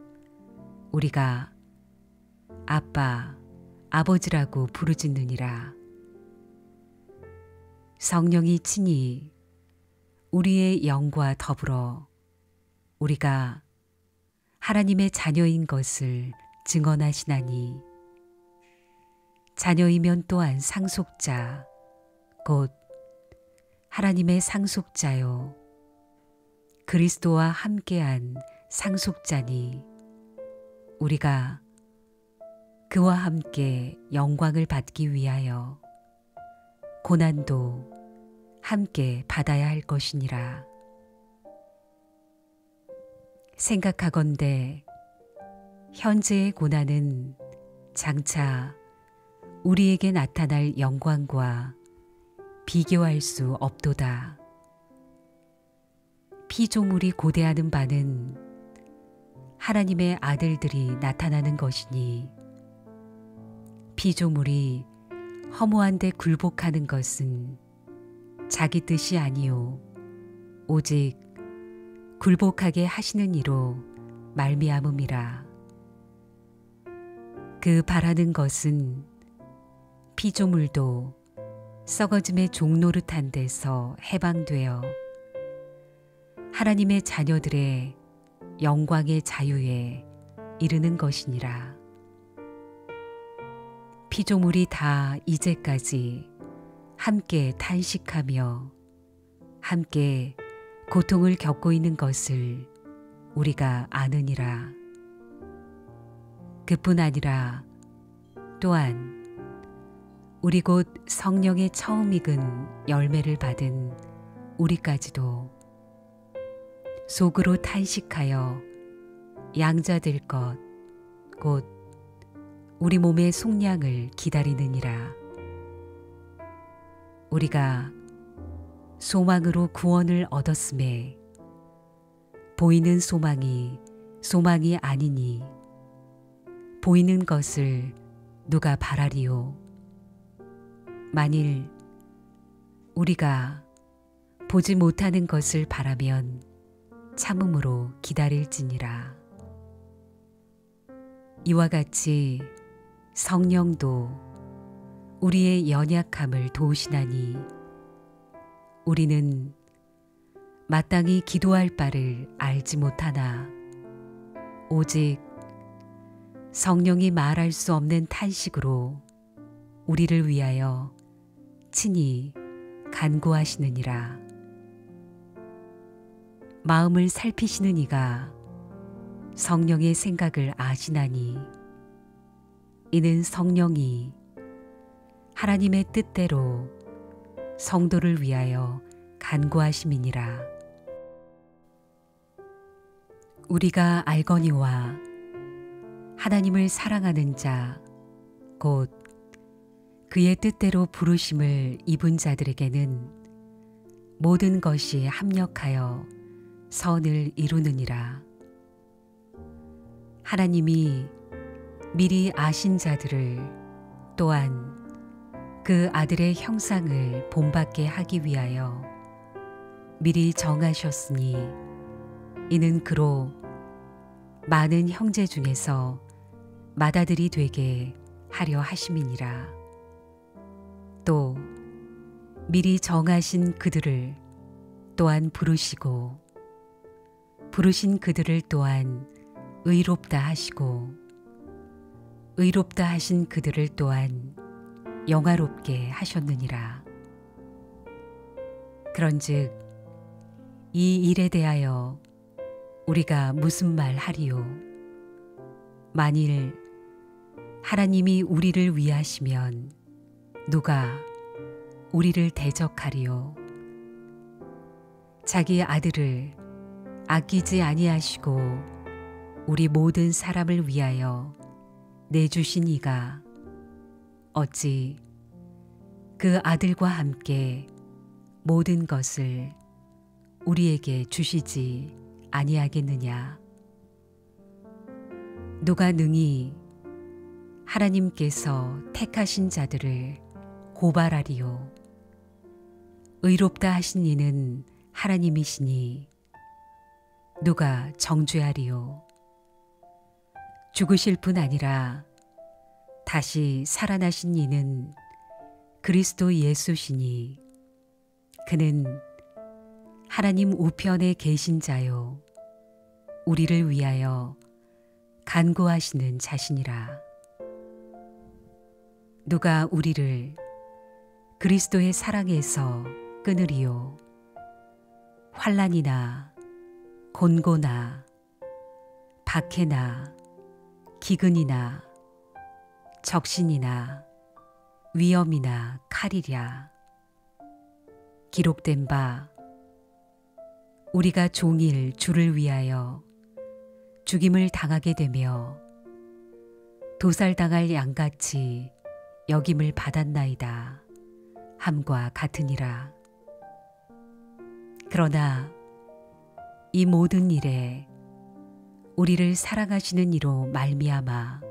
우리가 아빠, 아버지라고 부르짖느니라. 성령이 친히 우리의 영과 더불어 우리가 하나님의 자녀인 것을 증언하시나니, 자녀이면 또한 상속자, 곧 하나님의 상속자요 그리스도와 함께한 상속자니, 우리가 그와 함께 영광을 받기 위하여 고난도 함께 받아야 할 것이니라. 생각하건대 현재의 고난은 장차 우리에게 나타날 영광과 비교할 수 없도다. 피조물이 고대하는 바는 하나님의 아들들이 나타나는 것이니, 피조물이 허무한데 굴복하는 것은 자기 뜻이 아니요 오직 굴복하게 하시는 이로 말미암음이라. 그 바라는 것은 피조물도 썩어짐의 종노릇한 데서 해방되어 하나님의 자녀들의 영광의 자유에 이르는 것이니라. 피조물이 다 이제까지 함께 탄식하며 함께 고통을 겪고 있는 것을 우리가 아느니라. 그뿐 아니라 또한 우리 곧 성령의 처음 익은 열매를 받은 우리까지도 속으로 탄식하여 양자될 것, 곧 우리 몸의 속량을 기다리느니라. 우리가 소망으로 구원을 얻었음에 보이는 소망이 소망이 아니니 보이는 것을 누가 바라리요. 만일 우리가 보지 못하는 것을 바라면 참음으로 기다릴지니라. 이와 같이 성령도 우리의 연약함을 도우시나니, 우리는 마땅히 기도할 바를 알지 못하나 오직 성령이 말할 수 없는 탄식으로 우리를 위하여 친히 간구하시느니라. 마음을 살피시는 이가 성령의 생각을 아시나니, 이는 성령이 하나님의 뜻대로 성도를 위하여 간구하심이니라. 우리가 알거니와 하나님을 사랑하는 자, 곧 그의 뜻대로 부르심을 입은 자들에게는 모든 것이 합력하여 선을 이루느니라. 하나님이 미리 아신 자들을 또한 그 아들의 형상을 본받게 하기 위하여 미리 정하셨으니, 이는 그로 많은 형제 중에서 맏아들이 되게 하려 하심이니라. 또 미리 정하신 그들을 또한 부르시고 부르신 그들을 또한 의롭다 하시고 의롭다 하신 그들을 또한 영화롭게 하셨느니라. 그런즉 이 일에 대하여 우리가 무슨 말 하리요? 만일 하나님이 우리를 위하시면 누가 우리를 대적하리요? 자기 아들을 아끼지 아니하시고 우리 모든 사람을 위하여 내주신 이가 어찌 그 아들과 함께 모든 것을 우리에게 주시지 아니하겠느냐? 누가 능히 하나님께서 택하신 자들을 고발하리요? 의롭다 하신 이는 하나님이시니 누가 정죄하리요? 죽으실 뿐 아니라 다시 살아나신 이는 그리스도 예수시니 그는 하나님 우편에 계신 자요 우리를 위하여 간구하시는 자시니라. 누가 우리를 그리스도의 사랑에서 끊으리요? 환난이나 곤고나 박해나 기근이나 적신이나 위험이나 칼이랴. 기록된 바 우리가 종일 주를 위하여 죽임을 당하게 되며 도살당할 양같이 여김을 받았나이다 함과 같으니라. 그러나 이 모든 일에 우리를 사랑하시는 이로 말미암아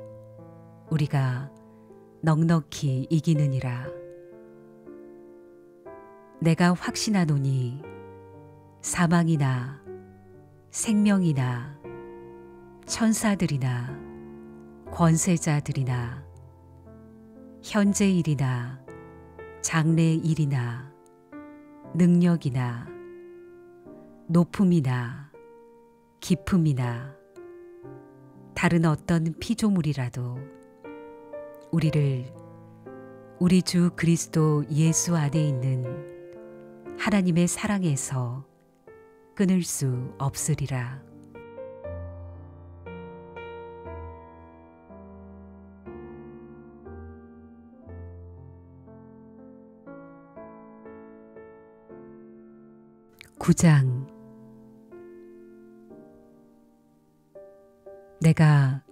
우리가 넉넉히 이기느니라. 내가 확신하노니 사망이나 생명이나 천사들이나 권세자들이나 현재 일이나 장래 일이나 능력이나 높음이나 깊음이나 다른 어떤 피조물이라도 우리를 우리 주 그리스도 예수 안에 있는 하나님의 사랑에서 끊을 수 없으리라. 구장. 내가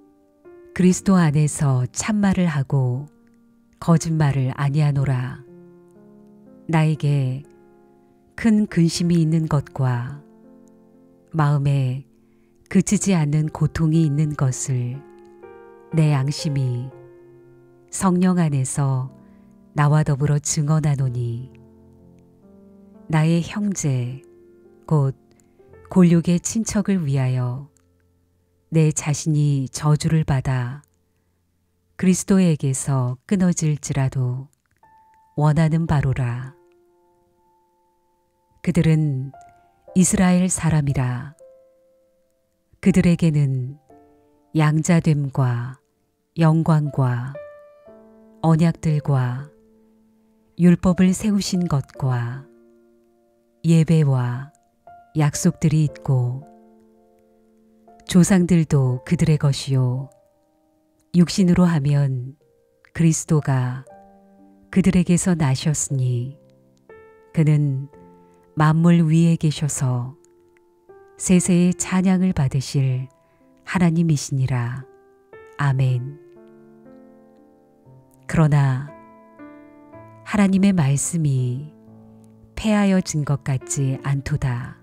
그리스도 안에서 참말을 하고 거짓말을 아니하노라. 나에게 큰 근심이 있는 것과 마음에 그치지 않는 고통이 있는 것을 내 양심이 성령 안에서 나와 더불어 증언하노니 나의 형제 곧 골육의 친척을 위하여 내 자신이 저주를 받아 그리스도에게서 끊어질지라도 원하는 바로라. 그들은 이스라엘 사람이라. 그들에게는 양자됨과 영광과 언약들과 율법을 세우신 것과 예배와 약속들이 있고 조상들도 그들의 것이요 육신으로 하면 그리스도가 그들에게서 나셨으니 그는 만물 위에 계셔서 세세의 찬양을 받으실 하나님이시니라. 아멘. 그러나 하나님의 말씀이 패하여진 것 같지 않도다.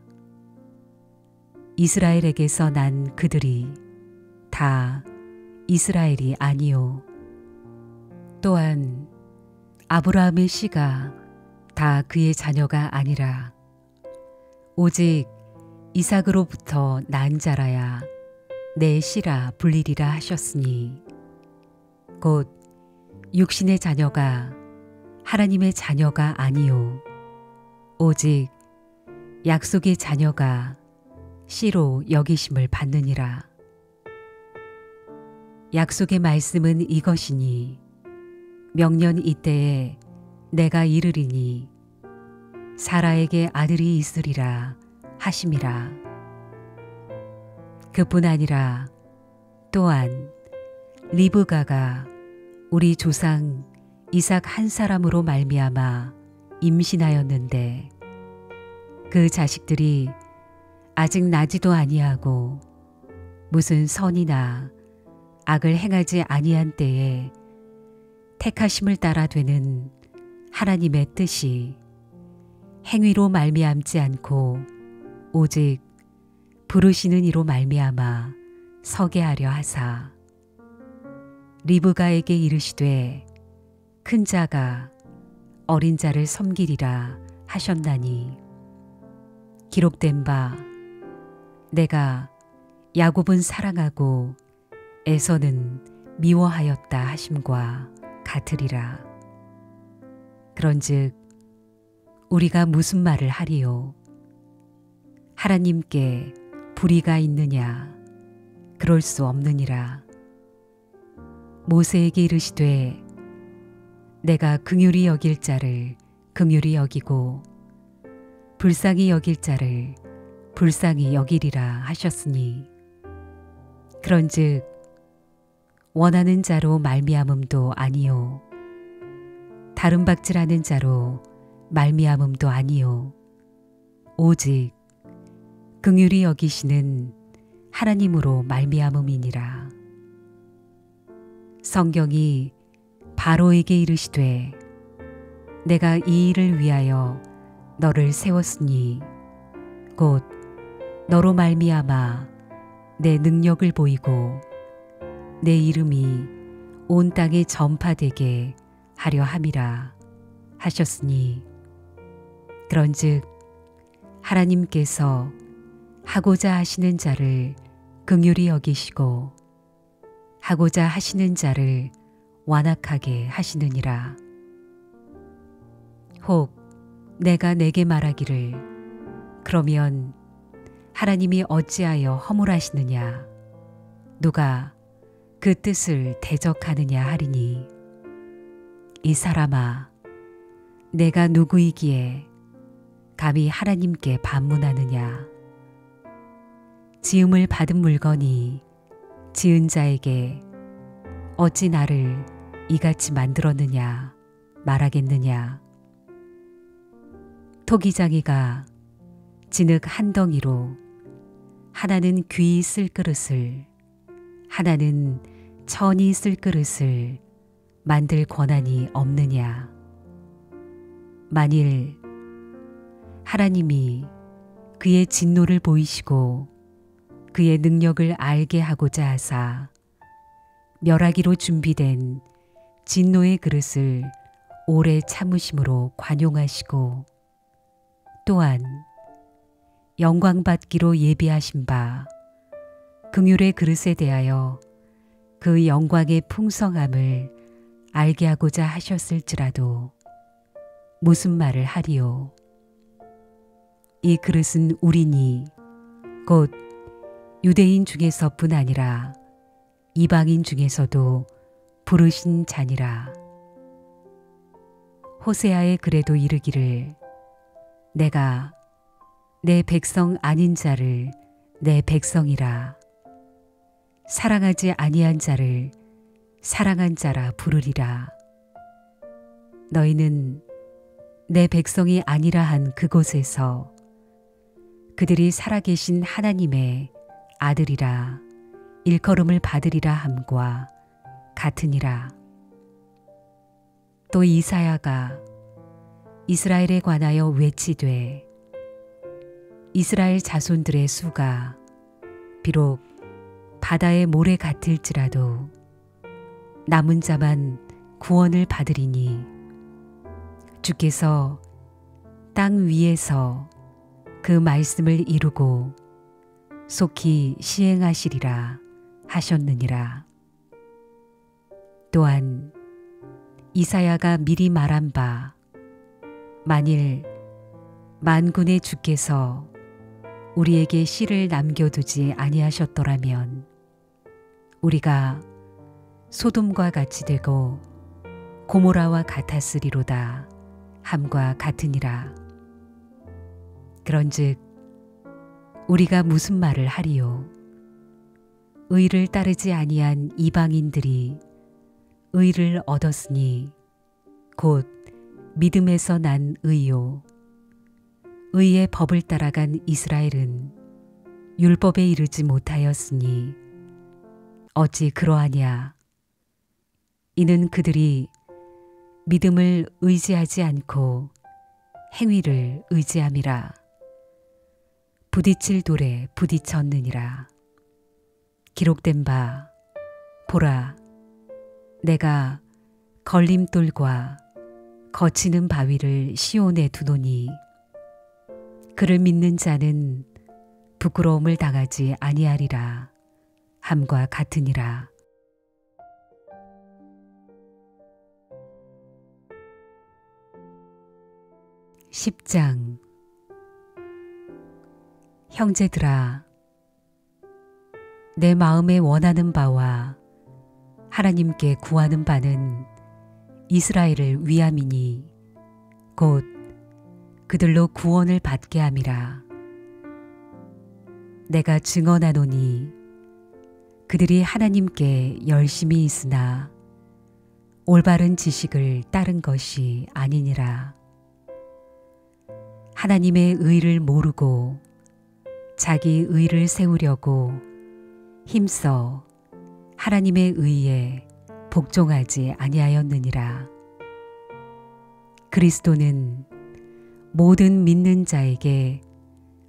이스라엘에게서 난 그들이 다 이스라엘이 아니요 또한 아브라함의 씨가 다 그의 자녀가 아니라 오직 이삭으로부터 난 자라야 내 씨라 불리리라 하셨으니 곧 육신의 자녀가 하나님의 자녀가 아니요 오직 약속의 자녀가 씨로 여기심을 받느니라. 약속의 말씀은 이것이니 명년 이때에 내가 이르리니 사라에게 아들이 있으리라 하심이라. 그뿐 아니라 또한 리브가가 우리 조상 이삭 한 사람으로 말미암아 임신하였는데 그 자식들이 아직 나지도 아니하고 무슨 선이나 악을 행하지 아니한 때에 택하심을 따라 되는 하나님의 뜻이 행위로 말미암지 않고 오직 부르시는 이로 말미암아 서게 하려 하사 리브가에게 이르시되 큰 자가 어린 자를 섬기리라 하셨나니 기록된 바 내가 야곱은 사랑하고 에서는 미워하였다 하심과 같으리라. 그런즉 우리가 무슨 말을 하리요? 하나님께 불의가 있느냐? 그럴 수 없느니라. 모세에게 이르시되 내가 긍휼히 여길 자를 긍휼히 여기고 불쌍히 여길 자를 불쌍히 여기리라 하셨으니 그런즉 원하는 자로 말미암음도 아니요 다른 박질하는 자로 말미암음도 아니요 오직 긍휼히 여기시는 하나님으로 말미암음이니라. 성경이 바로에게 이르시되 내가 이 일을 위하여 너를 세웠으니 곧 너로 말미암아 내 능력을 보이고 내 이름이 온 땅에 전파되게 하려 함이라 하셨으니 그런즉 하나님께서 하고자 하시는 자를 긍휼히 여기시고 하고자 하시는 자를 완악하게 하시느니라. 혹 내가 내게 말하기를 그러면 하나님이 어찌하여 허물하시느냐 누가 그 뜻을 대적하느냐 하리니 이 사람아 내가 누구이기에 감히 하나님께 반문하느냐 지음을 받은 물건이 지은 자에게 어찌 나를 이같이 만들었느냐 말하겠느냐 토기장이가 진흙 한 덩이로 하나는 귀히 쓸 그릇을 하나는 천이 쓸 그릇을 만들 권한이 없느냐 만일 하나님이 그의 진노를 보이시고 그의 능력을 알게 하고자 하사 멸하기로 준비된 진노의 그릇을 오래 참으심으로 관용하시고 또한 영광받기로 예비하신 바 긍휼의 그릇에 대하여 그 영광의 풍성함을 알게 하고자 하셨을지라도 무슨 말을 하리요? 이 그릇은 우리니 곧 유대인 중에서뿐 아니라 이방인 중에서도 부르신 자니라. 호세아의 글에도 이르기를 내가 내 백성 아닌 자를 내 백성이라 사랑하지 아니한 자를 사랑한 자라 부르리라. 너희는 내 백성이 아니라 한 그곳에서 그들이 살아계신 하나님의 아들이라 일컬음을 받으리라 함과 같으니라. 또 이사야가 이스라엘에 관하여 외치되 이스라엘 자손들의 수가 비록 바다의 모래 같을지라도 남은 자만 구원을 받으리니 주께서 땅 위에서 그 말씀을 이루고 속히 시행하시리라 하셨느니라. 또한 이사야가 미리 말한 바 만일 만군의 주께서 우리에게 씨를 남겨두지 아니하셨더라면 우리가 소돔과 같이 되고 고모라와 같았으리로다 함과 같으니라. 그런즉 우리가 무슨 말을 하리요? 의를 따르지 아니한 이방인들이 의를 얻었으니 곧 믿음에서 난 의요. 의의 법을 따라간 이스라엘은 율법에 이르지 못하였으니 어찌 그러하냐? 이는 그들이 믿음을 의지하지 않고 행위를 의지함이라. 부딪힐 돌에 부딪혔느니라. 기록된 바 보라, 내가 걸림돌과 거치는 바위를 시온에 두노니 그를 믿는 자는 부끄러움을 당하지 아니하리라 함과 같으니라. (10장) 형제들아, 내 마음에 원하는 바와 하나님께 구하는 바는 이스라엘을 위함이니 곧 그들로 구원을 받게 함이라. 내가 증언하노니 그들이 하나님께 열심히 있으나 올바른 지식을 따른 것이 아니니라. 하나님의 의를 모르고 자기 의를 세우려고 힘써 하나님의 의에 복종하지 아니하였느니라. 그리스도는 모든 믿는 자에게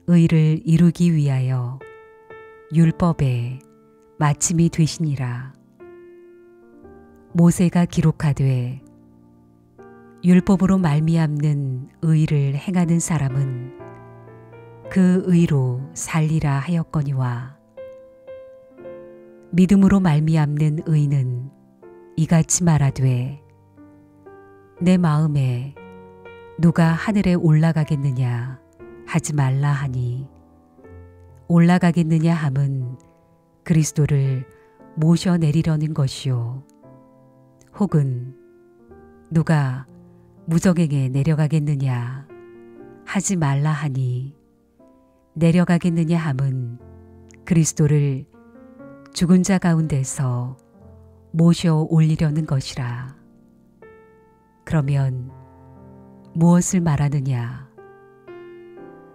의를 이루기 위하여 율법의 마침이 되시니라. 모세가 기록하되 율법으로 말미암는 의를 행하는 사람은 그 의로 살리라 하였거니와 믿음으로 말미암는 의는 이같이 말하되 내 마음에 누가 하늘에 올라가겠느냐 하지 말라 하니 올라가겠느냐 함은 그리스도를 모셔내리려는 것이요 혹은 누가 무저갱에 내려가겠느냐 하지 말라 하니 내려가겠느냐 함은 그리스도를 죽은 자 가운데서 모셔 올리려는 것이라. 그러면 무엇을 말하느냐?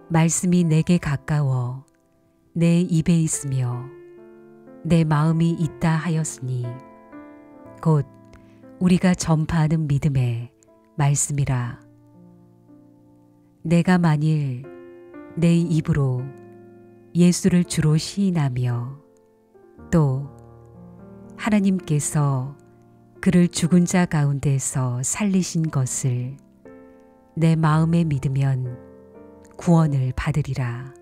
말씀이 내게 가까워 내 입에 있으며 내 마음이 있다 하였으니 곧 우리가 전파하는 믿음의 말씀이라. 내가 만일 내 입으로 예수를 주로 시인하며 또 하나님께서 그를 죽은 자 가운데서 살리신 것을 내 마음에 믿으면 구원을 받으리라.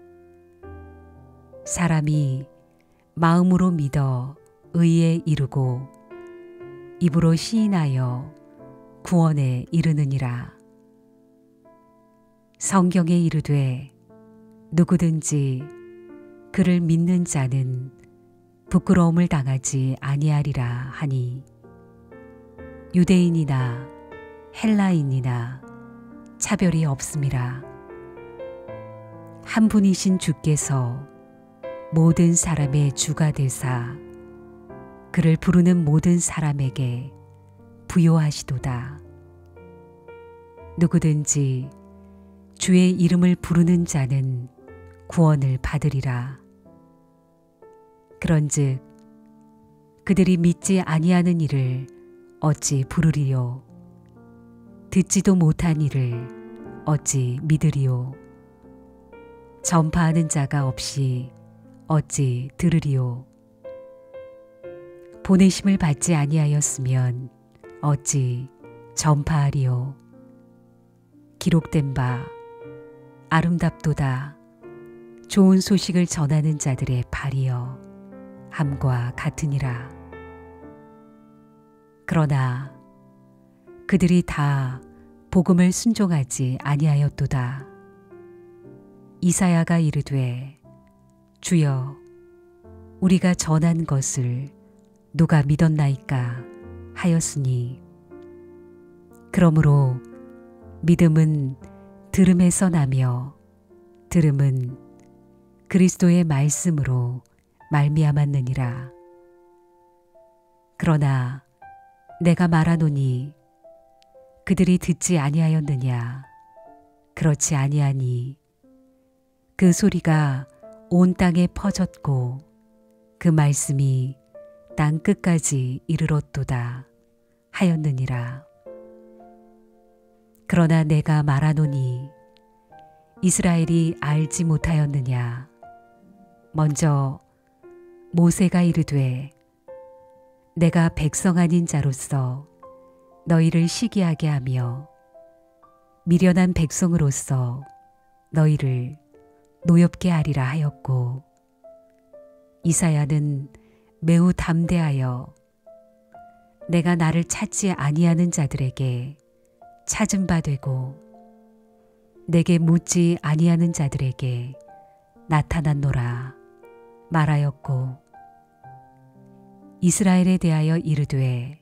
사람이 마음으로 믿어 의에 이르고 입으로 시인하여 구원에 이르느니라. 성경에 이르되 누구든지 그를 믿는 자는 부끄러움을 당하지 아니하리라 하니 유대인이나 헬라인이나 차별이 없음이라. 한 분이신 주께서 모든 사람의 주가 되사 그를 부르는 모든 사람에게 부요하시도다. 누구든지 주의 이름을 부르는 자는 구원을 받으리라. 그런즉 그들이 믿지 아니하는 이를 어찌 부르리요? 듣지도 못한 이를 어찌 믿으리요? 전파하는 자가 없이 어찌 들으리요? 보내심을 받지 아니하였으면 어찌 전파하리요? 기록된 바 아름답도다 좋은 소식을 전하는 자들의 발이여 함과 같으니라. 그러나 그들이 다 복음을 순종하지 아니하였도다. 이사야가 이르되 주여 우리가 전한 것을 누가 믿었나이까 하였으니 그러므로 믿음은 들음에서 나며 들음은 그리스도의 말씀으로 말미암았느니라. 그러나 내가 말하노니 그들이 듣지 아니하였느냐. 그렇지 아니하니 그 소리가 온 땅에 퍼졌고 그 말씀이 땅 끝까지 이르렀도다 하였느니라. 그러나 내가 말하노니 이스라엘이 알지 못하였느냐. 먼저 모세가 이르되 내가 백성 아닌 자로서 너희를 시기하게 하며 미련한 백성으로서 너희를 노엽게 하리라 하였고, 이사야는 매우 담대하여 내가 나를 찾지 아니하는 자들에게 찾은 바 되고 내게 묻지 아니하는 자들에게 나타났노라 말하였고, 이스라엘에 대하여 이르되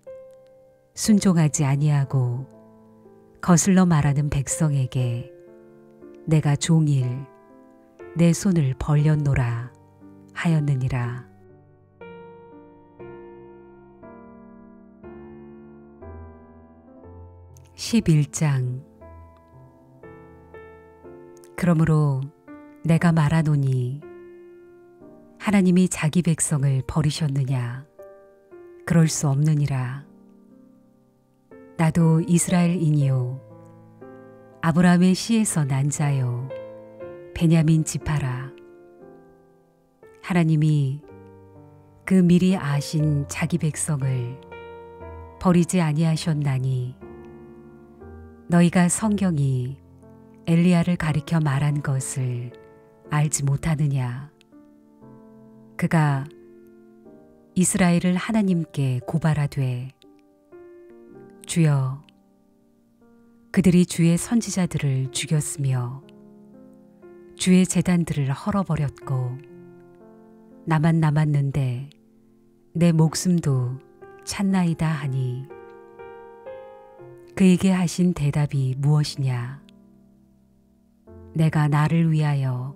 순종하지 아니하고 거슬러 말하는 백성에게 내가 종일 내 손을 벌렸노라 하였느니라. (11장) 그러므로 내가 말하노니 하나님이 자기 백성을 버리셨느냐. 그럴 수 없느니라. 나도 이스라엘인이요 아브라함의 씨에서 난 자요 베냐민 지파라. 하나님이 그 미리 아신 자기 백성을 버리지 아니하셨나니 너희가 성경이 엘리야를 가리켜 말한 것을 알지 못하느냐. 그가 이스라엘을 하나님께 고발하되 주여 그들이 주의 선지자들을 죽였으며 주의 제단들을 헐어버렸고 나만 남았는데 내 목숨도 찾나이다 하니 그에게 하신 대답이 무엇이냐. 내가 나를 위하여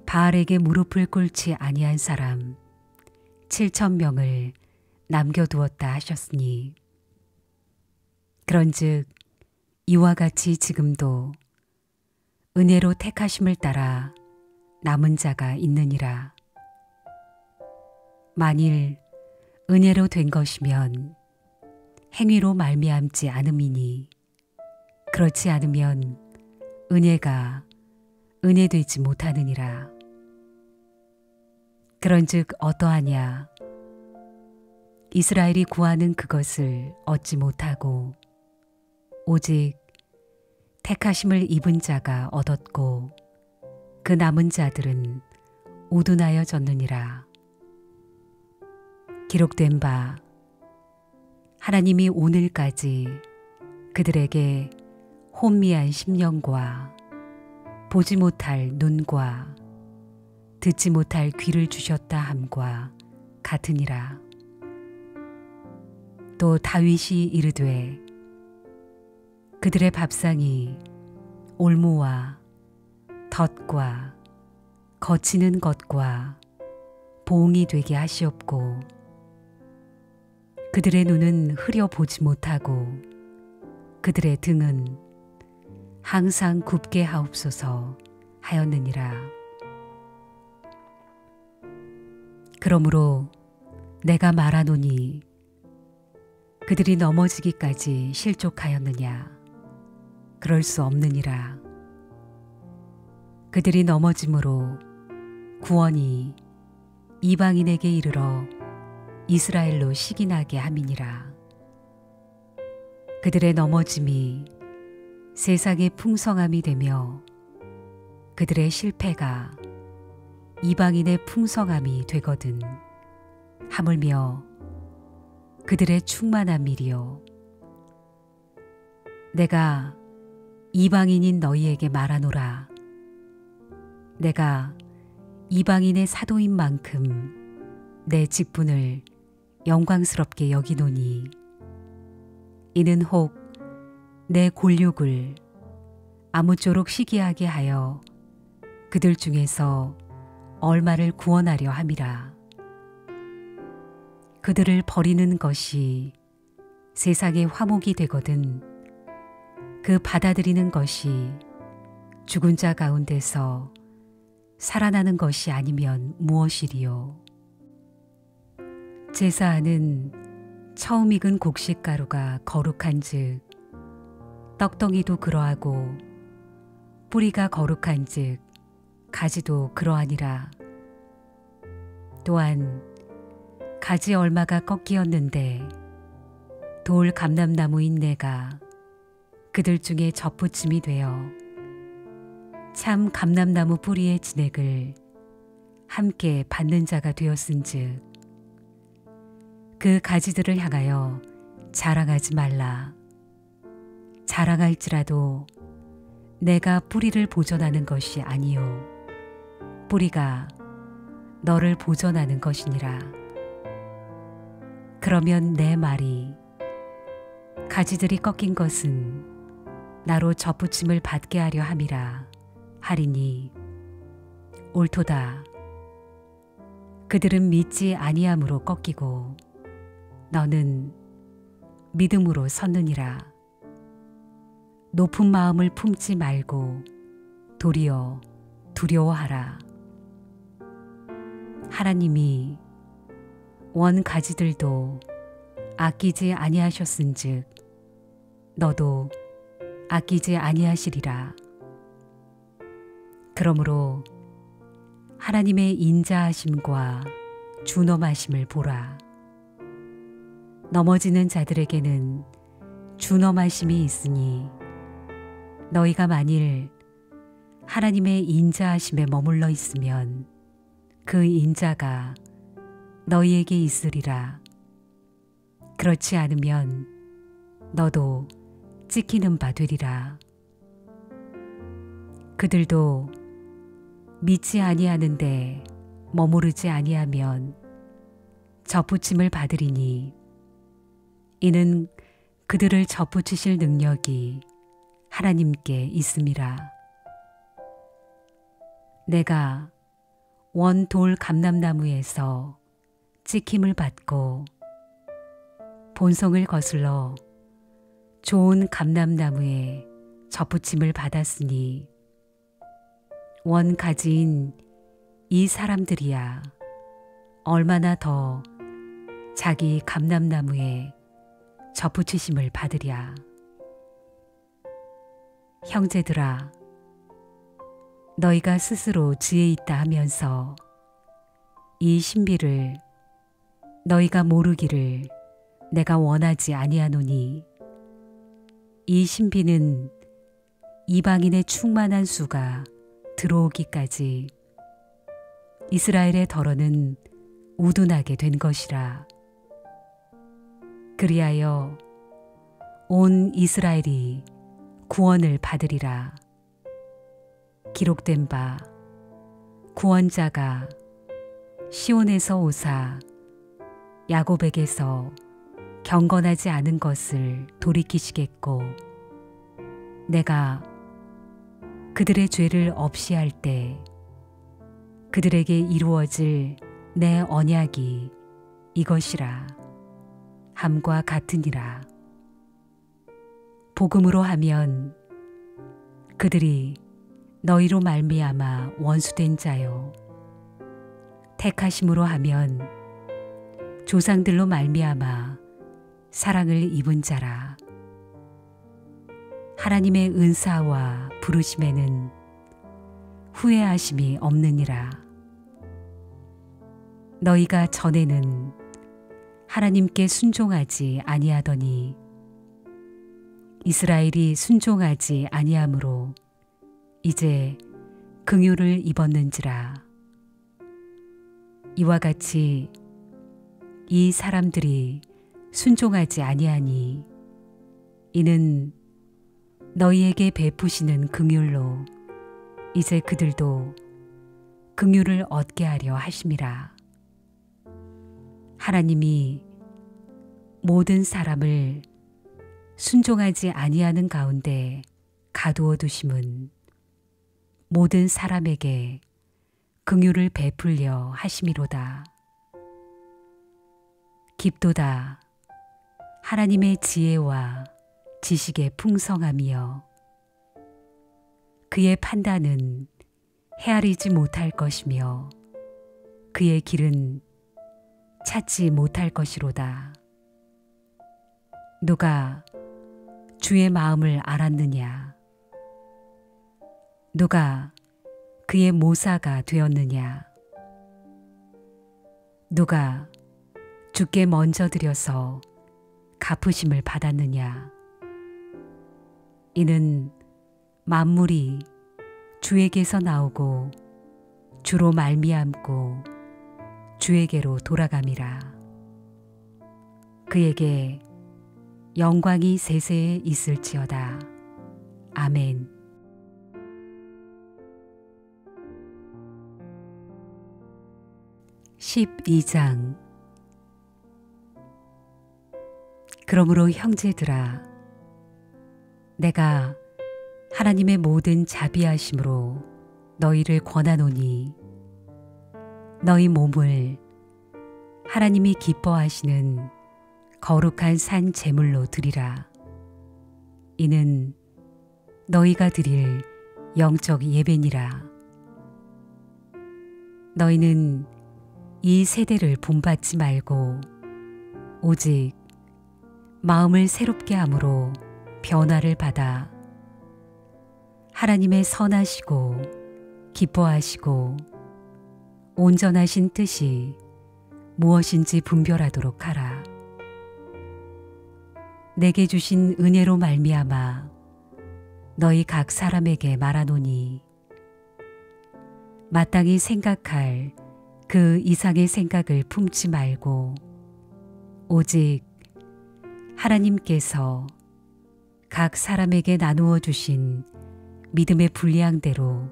바알에게 무릎을 꿇지 아니한 사람 7,000명을 남겨두었다 하셨으니 그런즉 이와 같이 지금도 은혜로 택하심을 따라 남은 자가 있느니라. 만일 은혜로 된 것이면 행위로 말미암지 않음이니 그렇지 않으면 은혜가 은혜되지 못하느니라. 그런즉 어떠하냐. 이스라엘이 구하는 그것을 얻지 못하고 오직 택하심을 입은 자가 얻었고 그 남은 자들은 우둔하여졌느니라. 기록된 바 하나님이 오늘까지 그들에게 혼미한 심령과 보지 못할 눈과 듣지 못할 귀를 주셨다 함과 같으니라. 또 다윗이 이르되 그들의 밥상이 올무와 덫과 거치는 것과 보응이 되게 하시옵고 그들의 눈은 흐려 보지 못하고 그들의 등은 항상 굽게 하옵소서 하였느니라. 그러므로 내가 말하노니 그들이 넘어지기까지 실족하였느냐. 그럴 수 없느니라. 그들이 넘어짐으로 구원이 이방인에게 이르러 이스라엘로 시기나게 함이니라. 그들의 넘어짐이 세상의 풍성함이 되며 그들의 실패가 이방인의 풍성함이 되거든 하물며 그들의 충만함이리요. 내가 이방인인 너희에게 말하노라. 내가 이방인의 사도인 만큼 내 직분을 영광스럽게 여기노니 이는 혹 내 골육을 아무쪼록 시기하게 하여 그들 중에서 얼마를 구원하려 함이라. 그들을 버리는 것이 세상의 화목이 되거든 그 받아들이는 것이 죽은 자 가운데서 살아나는 것이 아니면 무엇이리요. 제사하는 처음 익은 곡식가루가 거룩한 즉 떡덩이도 그러하고 뿌리가 거룩한 즉 가지도 그러하니라. 또한 가지 얼마가 꺾이었는데 돌 감람나무인 내가 그들 중에 접붙임이 되어 참 감람나무 뿌리의 진액을 함께 받는 자가 되었은즉 그 가지들을 향하여 자랑하지 말라. 자랑할지라도 내가 뿌리를 보존하는 것이 아니요 뿌리가 너를 보존하는 것이니라. 그러면 내 말이 가지들이 꺾인 것은 나로 접붙임을 받게 하려 함이라 하리니 옳도다. 그들은 믿지 아니함으로 꺾이고 너는 믿음으로 섰느니라. 높은 마음을 품지 말고 도리어 두려워하라. 하나님이 원 가지들도 아끼지 아니하셨은즉 너도 아끼지 아니하시리라. 그러므로 하나님의 인자하심과 준엄하심을 보라. 넘어지는 자들에게는 준엄하심이 있으니 너희가 만일 하나님의 인자하심에 머물러 있으면 그 인자가 너희에게 있으리라. 그렇지 않으면 너도 찍히는 바 되리라. 그들도 믿지 아니하는데 머무르지 아니하면 접붙임을 받으리니 이는 그들을 접붙이실 능력이 하나님께 있음이라. 내가 원 돌 감람나무에서 찍힘을 받고 본성을 거슬러 좋은 감람나무에 접붙임을 받았으니 원 가지인 이 사람들이야 얼마나 더 자기 감람나무에 접붙이심을 받으랴. 형제들아, 너희가 스스로 지혜 있다 하면서 이 신비를 너희가 모르기를 내가 원하지 아니하노니 이 신비는 이방인의 충만한 수가 들어오기까지 이스라엘의 덜어는 우둔하게 된 것이라. 그리하여 온 이스라엘이 구원을 받으리라. 기록된 바 구원자가 시온에서 오사 야곱에게서 경건하지 않은 것을 돌이키시겠고 내가 그들의 죄를 없이 할 때 그들에게 이루어질 내 언약이 이것이라 함과 같으니라. 복음으로 하면 그들이 너희로 말미암아 원수된 자요 택하심으로 하면 조상들로 말미암아 사랑을 입은 자라. 하나님의 은사와 부르심에는 후회하심이 없느니라. 너희가 전에는 하나님께 순종하지 아니하더니 이스라엘이 순종하지 아니하므로 이제 긍휼을 입었는지라. 이와 같이 이 사람들이 순종하지 아니하니 이는 너희에게 베푸시는 긍휼로 이제 그들도 긍휼을 얻게 하려 하심이라. 하나님이 모든 사람을 순종하지 아니하는 가운데 가두어 두심은 모든 사람에게 긍휼을 베풀려 하심이로다. 깊도다 하나님의 지혜와 지식의 풍성함이여 그의 판단은 헤아리지 못할 것이며 그의 길은 찾지 못할 것이로다. 누가 주의 마음을 알았느냐? 누가 그의 모사가 되었느냐? 누가 주께 먼저 드려서 갚으심을 받았느냐? 이는 만물이 주에게서 나오고 주로 말미암고 주에게로 돌아감이라. 그에게 영광이 세세에 있을지어다. 아멘. (12장) 그러므로 형제들아, 내가 하나님의 모든 자비하심으로 너희를 권하노니 너희 몸을 하나님이 기뻐하시는 거룩한 산 제물로 드리라. 이는 너희가 드릴 영적 예배니라. 너희는 이 세대를 본받지 말고 오직 마음을 새롭게 함으로 변화를 받아 하나님의 선하시고 기뻐하시고 온전하신 뜻이 무엇인지 분별하도록 하라. 내게 주신 은혜로 말미암아 너희 각 사람에게 말하노니 마땅히 생각할 그 이상의 생각을 품지 말고 오직 하나님께서 각 사람에게 나누어 주신 믿음의 분량대로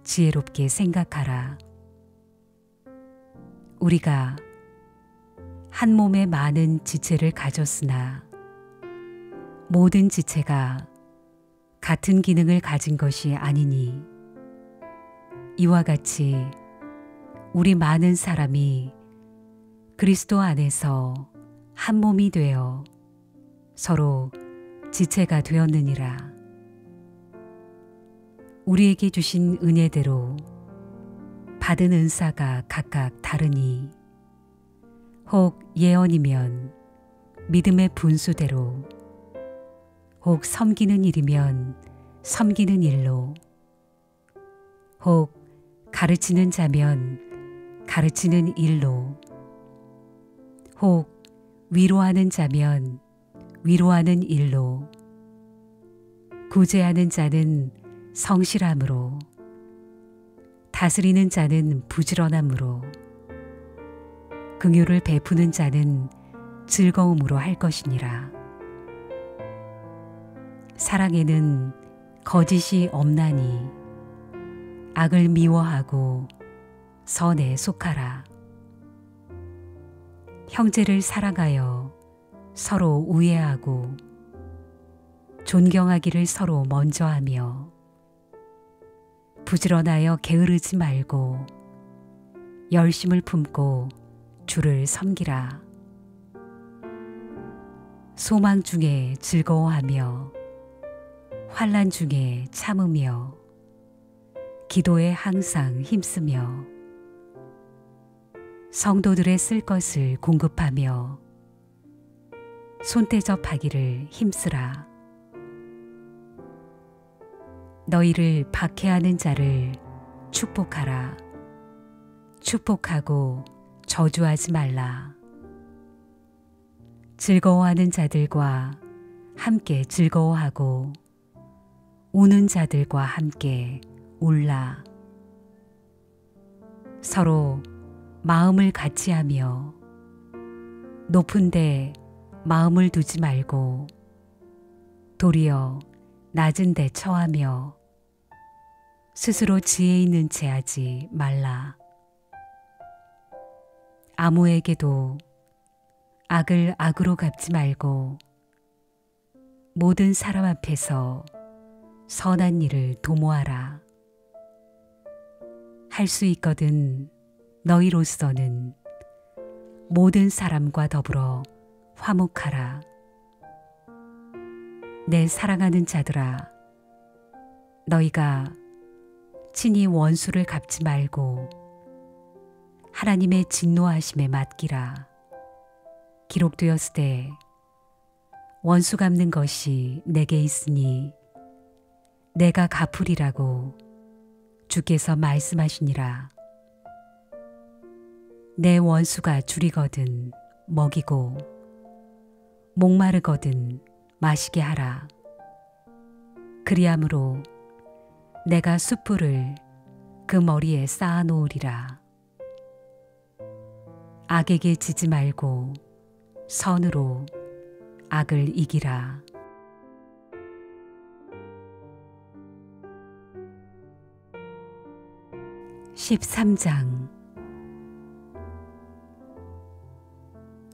지혜롭게 생각하라. 우리가 한 몸에 많은 지체를 가졌으나 모든 지체가 같은 기능을 가진 것이 아니니 이와 같이 우리 많은 사람이 그리스도 안에서 한 몸이 되어 서로 지체가 되었느니라. 우리에게 주신 은혜대로 받은 은사가 각각 다르니 혹 예언이면 믿음의 분수대로, 혹 섬기는 일이면 섬기는 일로, 혹 가르치는 자면 가르치는 일로, 혹 위로하는 자면 위로하는 일로, 구제하는 자는 성실함으로, 다스리는 자는 부지런함으로, 긍휼을 베푸는 자는 즐거움으로 할 것이니라. 사랑에는 거짓이 없나니 악을 미워하고 선에 속하라. 형제를 사랑하여 서로 우애하고 존경하기를 서로 먼저 하며 부지런하여 게으르지 말고 열심을 품고 주를 섬기라. 소망 중에 즐거워하며 환난 중에 참으며 기도에 항상 힘쓰며 성도들의 쓸 것을 공급하며 손대접하기를 힘쓰라. 너희를 박해하는 자를 축복하라. 축복하고 저주하지 말라. 즐거워하는 자들과 함께 즐거워하고 우는 자들과 함께 울라. 서로 마음을 같이 하며 높은 데 마음을 두지 말고 도리어 낮은 데 처하며 스스로 지혜 있는 채 하지 말라. 아무에게도 악을 악으로 갚지 말고 모든 사람 앞에서 선한 일을 도모하라. 할 수 있거든 너희로서는 모든 사람과 더불어 화목하라. 내 사랑하는 자들아, 너희가 친히 원수를 갚지 말고 하나님의 진노하심에 맡기라. 기록되었으되 원수 갚는 것이 내게 있으니 내가 갚으리라고 주께서 말씀하시니라. 내 원수가 줄이거든 먹이고 목마르거든 마시게 하라. 그리함으로 내가 숯불을 그 머리에 쌓아 놓으리라. 악에게 지지 말고 선으로 악을 이기라. 13장.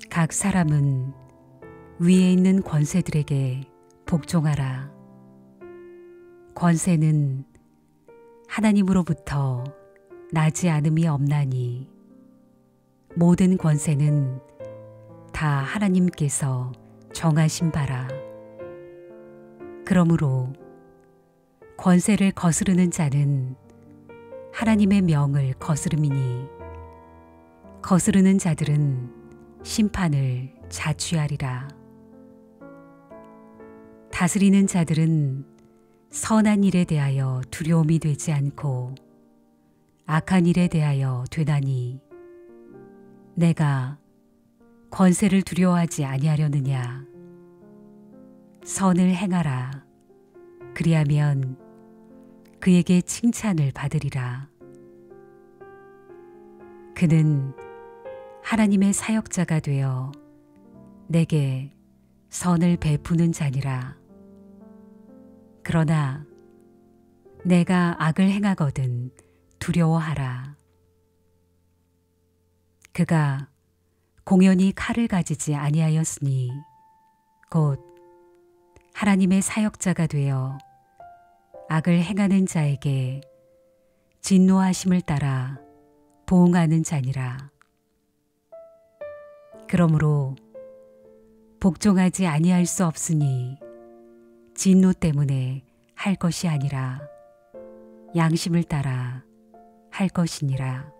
각 사람은 위에 있는 권세들에게 복종하라. 권세는 하나님으로부터 나지 않음이 없나니 모든 권세는 다 하나님께서 정하신 바라. 그러므로 권세를 거스르는 자는 하나님의 명을 거스름이니 거스르는 자들은 심판을 자취하리라. 다스리는 자들은 선한 일에 대하여 두려움이 되지 않고 악한 일에 대하여 되나니 내가 권세를 두려워하지 아니하려느냐. 선을 행하라. 그리하면 그에게 칭찬을 받으리라. 그는 하나님의 사역자가 되어 내게 선을 베푸는 자니라. 그러나 내가 악을 행하거든 두려워하라. 그가 공연히 칼을 가지지 아니하였으니 곧 하나님의 사역자가 되어 악을 행하는 자에게 진노하심을 따라 보응하는 자니라. 그러므로 복종하지 아니할 수 없으니 진노 때문에 할 것이 아니라 양심을 따라 할 것이니라.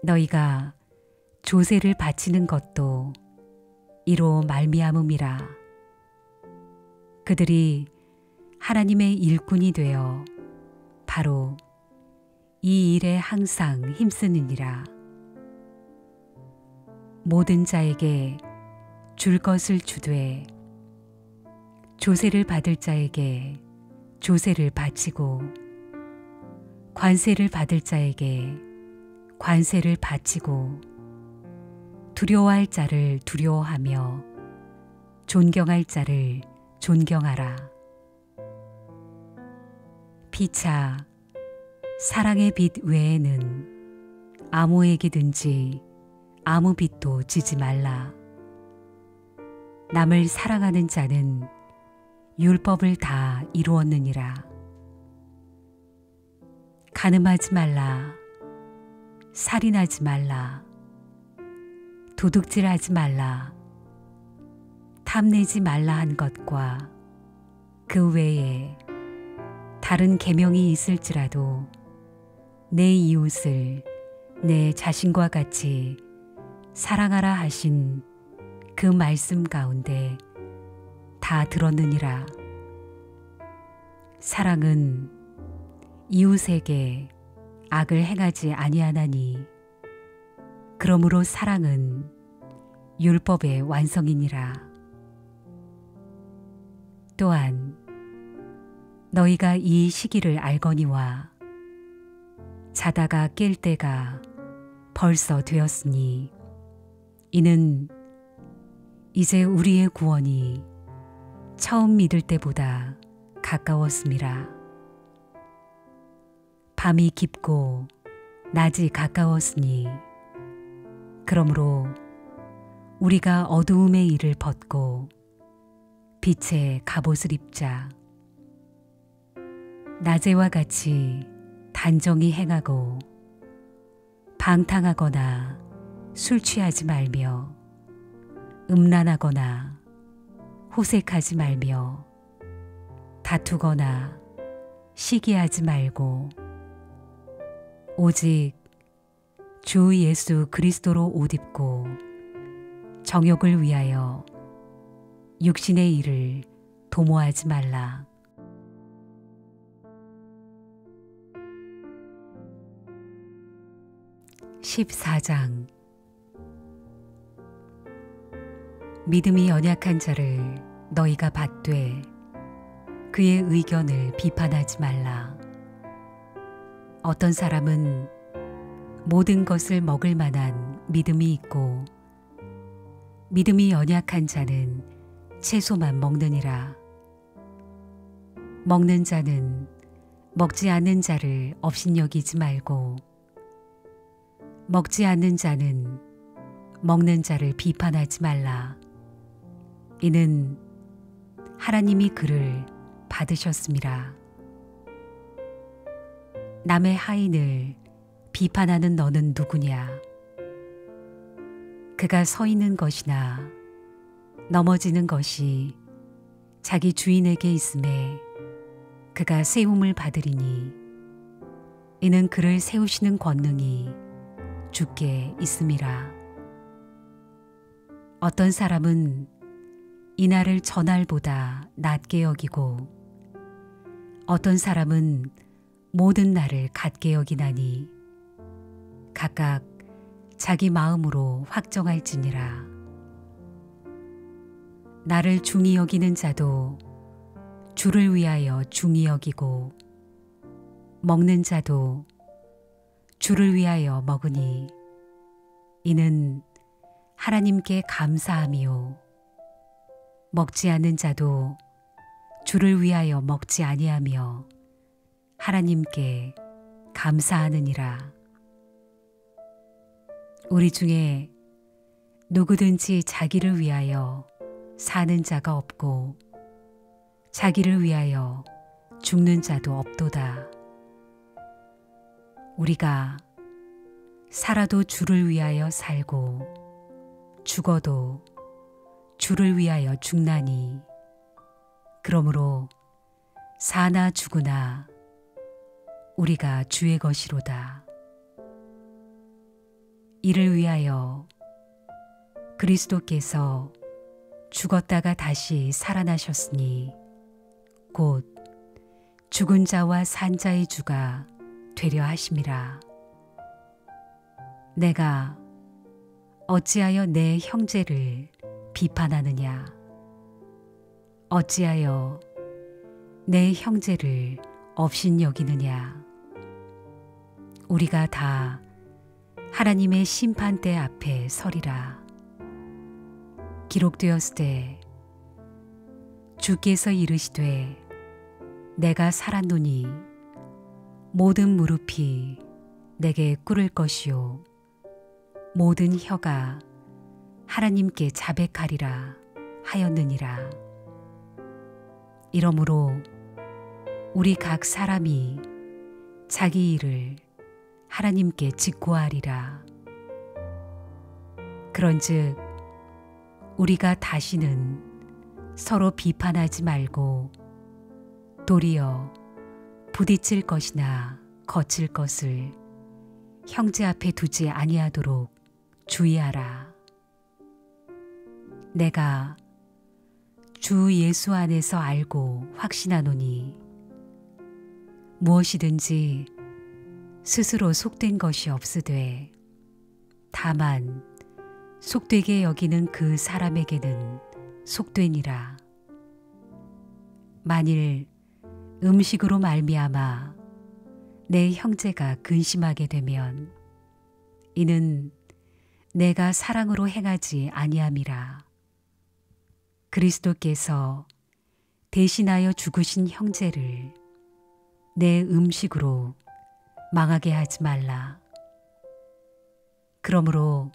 너희가 조세를 바치는 것도 이로 말미암음이라. 그들이 하나님의 일꾼이 되어 바로 이 일에 항상 힘쓰느니라. 모든 자에게 줄 것을 주되 조세를 받을 자에게 조세를 바치고 관세를 받을 자에게 관세를 바치고 두려워할 자를 두려워하며 존경할 자를 존경하라. 피차 사랑의 빛 외에는 아무에게든지 아무 빛도 지지 말라. 남을 사랑하는 자는 율법을 다 이루었느니라. 간음하지 말라. 살인하지 말라. 도둑질하지 말라. 탐내지 말라 한 것과 그 외에 다른 계명이 있을지라도 내 이웃을 내 자신과 같이 사랑하라 하신 그 말씀 가운데 다 들었느니라. 사랑은 이웃에게 악을 행하지 아니하나니 그러므로 사랑은 율법의 완성이니라. 또한 너희가 이 시기를 알거니와 자다가 깰 때가 벌써 되었으니 이는 이제 우리의 구원이 처음 믿을 때보다 가까웠음이라. 밤이 깊고 낮이 가까웠으니 그러므로 우리가 어두움의 일을 벗고 빛의 갑옷을 입자. 낮에와 같이 단정히 행하고 방탕하거나 술 취하지 말며 음란하거나 호색하지 말며 다투거나 시기하지 말고 오직 주 예수 그리스도로 옷 입고 정욕을 위하여 육신의 일을 도모하지 말라. (14장) 믿음이 연약한 자를 너희가 받되 그의 의견을 비판하지 말라. 어떤 사람은 모든 것을 먹을 만한 믿음이 있고 믿음이 연약한 자는 채소만 먹느니라. 먹는 자는 먹지 않는 자를 업신여기지 말고 먹지 않는 자는 먹는 자를 비판하지 말라. 이는 하나님이 그를 받으셨음이라. 남의 하인을 비판하는 너는 누구냐? 그가 서 있는 것이나 넘어지는 것이 자기 주인에게 있음에 그가 세움을 받으리니 이는 그를 세우시는 권능이 주께 있음이라. 어떤 사람은 이날을 전날보다 낮게 여기고 어떤 사람은 모든 날을 같게 여기나니 각각 자기 마음으로 확정할지니라. 나를 중히 여기는 자도 주를 위하여 중히 여기고 먹는 자도 주를 위하여 먹으니 이는 하나님께 감사함이요 먹지 않는 자도 주를 위하여 먹지 아니하며 하나님께 감사하느니라. 우리 중에 누구든지 자기를 위하여 사는 자가 없고 자기를 위하여 죽는 자도 없도다. 우리가 살아도 주를 위하여 살고 죽어도 주를 위하여 죽나니 그러므로 사나 죽으나 우리가 주의 것이로다. 이를 위하여 그리스도께서 죽었다가 다시 살아나셨으니 곧 죽은 자와 산 자의 주가 되려 하심이라. 내가 어찌하여 내 형제를 비판하느냐? 어찌하여 내 형제를 업신여기느냐? 우리가 다 하나님의 심판대 앞에 서리라. 기록되었으되 주께서 이르시되 내가 살았노니 모든 무릎이 내게 꿇을 것이요 모든 혀가 하나님께 자백하리라 하였느니라. 이러므로 우리 각 사람이 자기 일을 하나님께 직고하리라. 그런즉 우리가 다시는 서로 비판하지 말고 도리어 부딪힐 것이나 거칠 것을 형제 앞에 두지 아니하도록 주의하라. 내가 주 예수 안에서 알고 확신하노니 무엇이든지 스스로 속된 것이 없으되 다만 속되게 여기는 그 사람에게는 속되니라. 만일 음식으로 말미암아 내 형제가 근심하게 되면 이는 내가 사랑으로 행하지 아니함이라. 그리스도께서 대신하여 죽으신 형제를 내 음식으로 망하게 하지 말라. 그러므로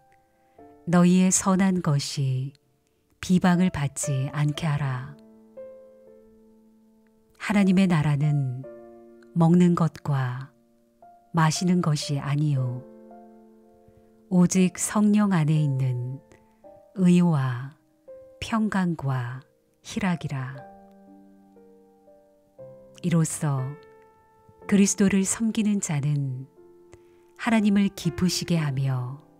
너희의 선한 것이 비방을 받지 않게 하라. 하나님의 나라는 먹는 것과 마시는 것이 아니요 오직 성령 안에 있는 의와 평강과 희락이라. 이로써 그리스도를 섬기는 자는 하나님을 기쁘시게 하며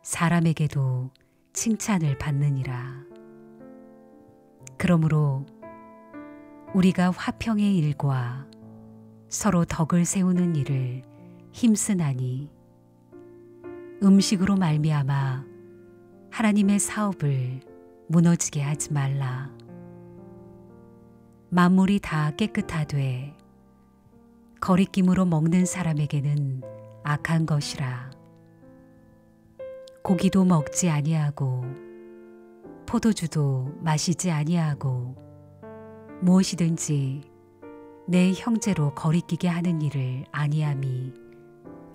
사람에게도 칭찬을 받느니라. 그러므로 우리가 화평의 일과 서로 덕을 세우는 일을 힘쓰나니 음식으로 말미암아 하나님의 사업을 무너지게 하지 말라. 만물이 다 깨끗하되 거리낌으로 먹는 사람에게는 악한 것이라. 고기도 먹지 아니하고 포도주도 마시지 아니하고 무엇이든지 내 형제로 거리끼게 하는 일을 아니함이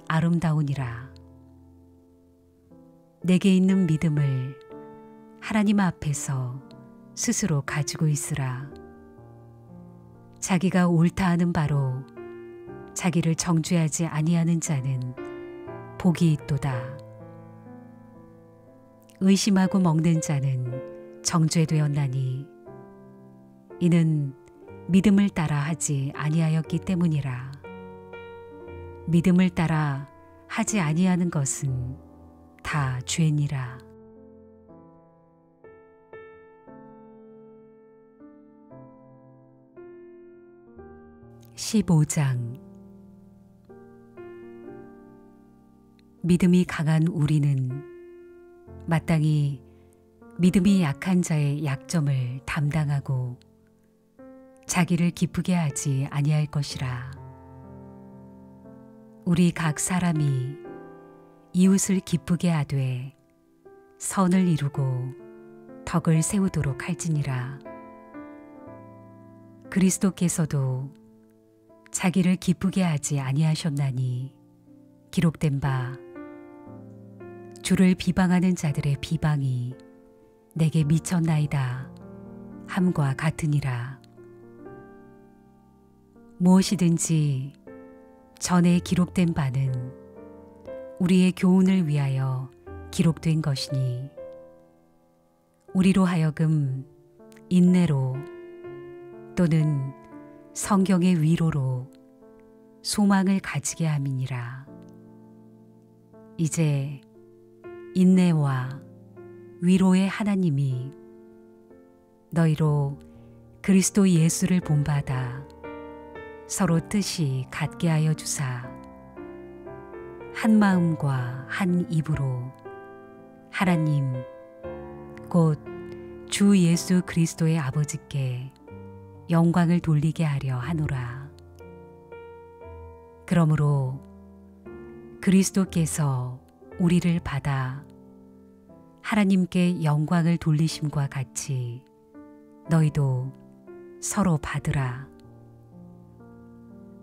아름다우니라. 내게 있는 믿음을 하나님 앞에서 스스로 가지고 있으라. 자기가 옳다 하는 바로 자기를 정죄하지 아니하는 자는 복이 있도다. 의심하고 먹는 자는 정죄되었나니 이는 믿음을 따라 하지 아니하였기 때문이라. 믿음을 따라 하지 아니하는 것은 다 죄니라. (15장) 믿음이 강한 우리는 마땅히 믿음이 약한 자의 약점을 담당하고 자기를 기쁘게 하지 아니할 것이라. 우리 각 사람이 이웃을 기쁘게 하되 선을 이루고 덕을 세우도록 할지니라. 그리스도께서도 자기를 기쁘게 하지 아니하셨나니 기록된 바 주를 비방하는 자들의 비방이 내게 미쳤나이다 함과 같으니라. 무엇이든지 전에 기록된 바는 우리의 교훈을 위하여 기록된 것이니 우리로 하여금 인내로 또는 성경의 위로로 소망을 가지게 함이니라. 이제 인내와 위로의 하나님이 너희로 그리스도 예수를 본받아 서로 뜻이 같게 하여 주사 한 마음과 한 입으로 하나님 곧 주 예수 그리스도의 아버지께 영광을 돌리게 하려 하노라. 그러므로 그리스도께서 우리를 받아 하나님께 영광을 돌리심과 같이 너희도 서로 받으라.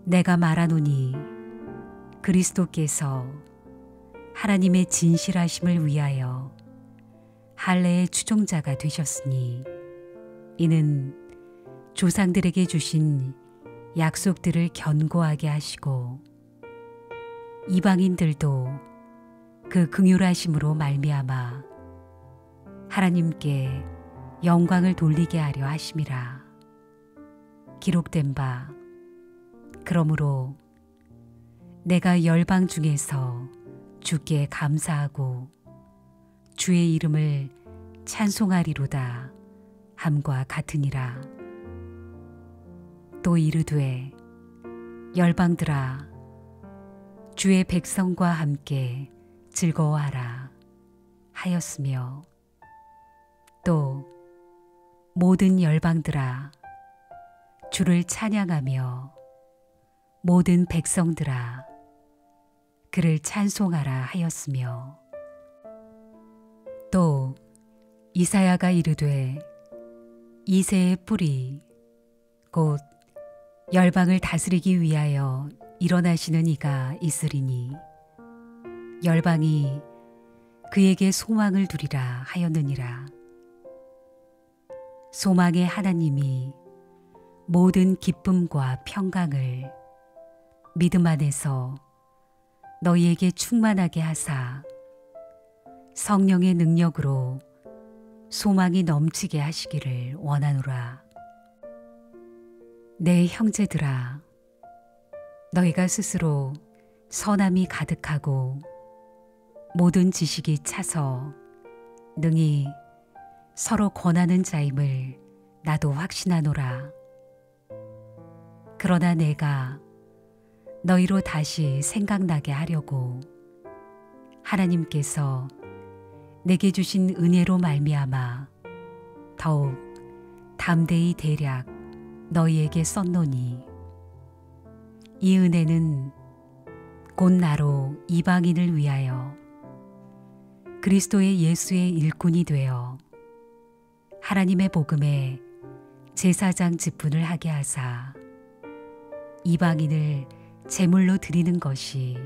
내가 말하노니 그리스도께서 하나님의 진실하심을 위하여 할례의 추종자가 되셨으니 이는 조상들에게 주신 약속들을 견고하게 하시고 이방인들도 그 긍휼하심으로 말미암아 하나님께 영광을 돌리게 하려 하심이라. 기록된 바 그러므로 내가 열방 중에서 주께 감사하고 주의 이름을 찬송하리로다 함과 같으니라. 또 이르되 열방들아 주의 백성과 함께 즐거워하라 하였으며 또 모든 열방들아 주를 찬양하며 모든 백성들아 그를 찬송하라 하였으며 또 이사야가 이르되 이새의 뿌리 곧 열방을 다스리기 위하여 일어나시는 이가 있으리니 열방이 그에게 소망을 두리라 하였느니라. 소망의 하나님이 모든 기쁨과 평강을 믿음 안에서 너희에게 충만하게 하사 성령의 능력으로 소망이 넘치게 하시기를 원하노라. 내 형제들아, 너희가 스스로 선함이 가득하고 모든 지식이 차서 능히 서로 권하는 자임을 나도 확신하노라. 그러나 내가 너희로 다시 생각나게 하려고 하나님께서 내게 주신 은혜로 말미암아 더욱 담대히 대략 너희에게 썼노니, 이 은혜는 곧 나로 이방인을 위하여 그리스도의 예수의 일꾼이 되어 하나님의 복음에 제사장 직분을 하게 하사 이방인을 제물로 드리는 것이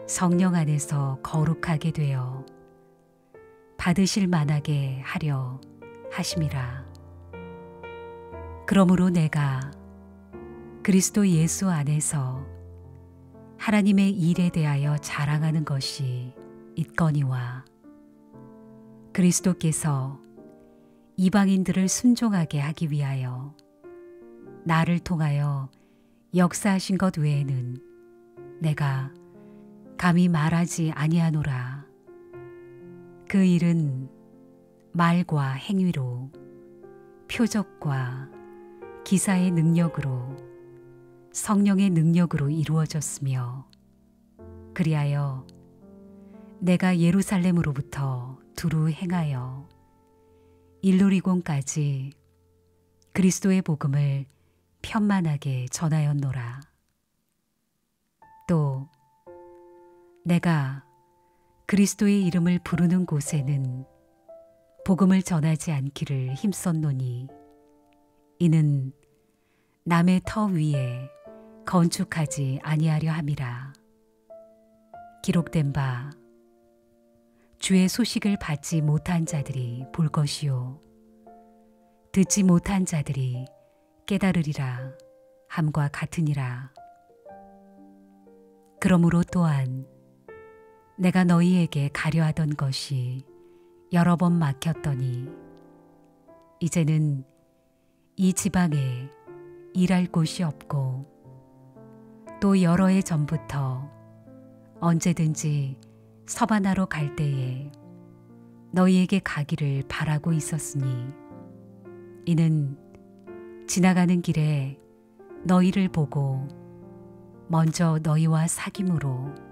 성령 안에서 거룩하게 되어 받으실 만하게 하려 하심이라. 그러므로 내가 그리스도 예수 안에서 하나님의 일에 대하여 자랑하는 것이 있거니와, 그리스도께서 이방인들을 순종하게 하기 위하여 나를 통하여 역사하신 것 외에는 내가 감히 말하지 아니하노라. 그 일은 말과 행위로, 표적과 기사의 능력으로, 성령의 능력으로 이루어졌으며, 그리하여 내가 예루살렘으로부터 두루 행하여 일루리곤까지 그리스도의 복음을 편만하게 전하였노라. 또 내가 그리스도의 이름을 부르는 곳에는 복음을 전하지 않기를 힘썼노니, 이는 남의 터 위에 건축하지 아니하려 함이라. 기록된 바 주의 소식을 받지 못한 자들이 볼 것이요 듣지 못한 자들이 깨달으리라 함과 같으니라. 그러므로 또한 내가 너희에게 가려 하던 것이 여러 번 막혔더니, 이제는 이 지방에 일할 곳이 없고 또 여러 해 전부터 언제든지 서바나로 갈 때에 너희에게 가기를 바라고 있었으니, 이는 지나가는 길에 너희를 보고 먼저 너희와 사귐으로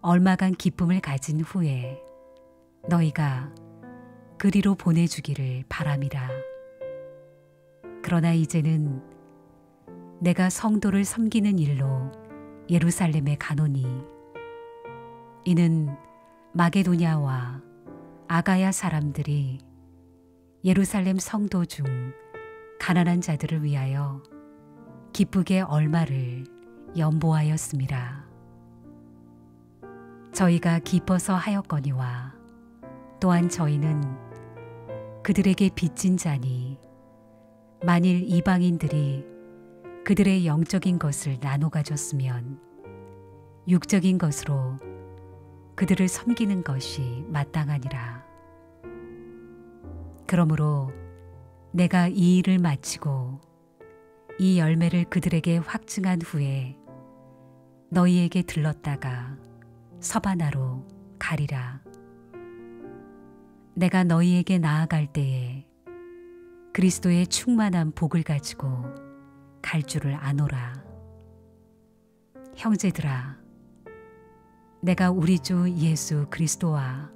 얼마간 기쁨을 가진 후에 너희가 그리로 보내주기를 바람이라. 그러나 이제는 내가 성도를 섬기는 일로 예루살렘에 가노니, 이는 마게도냐와 아가야 사람들이 예루살렘 성도 중 가난한 자들을 위하여 기쁘게 얼마를 연보하였음이라. 저희가 기뻐서 하였거니와 또한 저희는 그들에게 빚진 자니, 만일 이방인들이 그들의 영적인 것을 나눠 가졌으면 육적인 것으로 그들을 섬기는 것이 마땅하니라. 그러므로 내가 이 일을 마치고 이 열매를 그들에게 확증한 후에 너희에게 들렀다가 서바나로 가리라. 내가 너희에게 나아갈 때에 그리스도의 충만한 복을 가지고 갈 줄을 아노라. 형제들아, 내가 우리 주 예수 그리스도와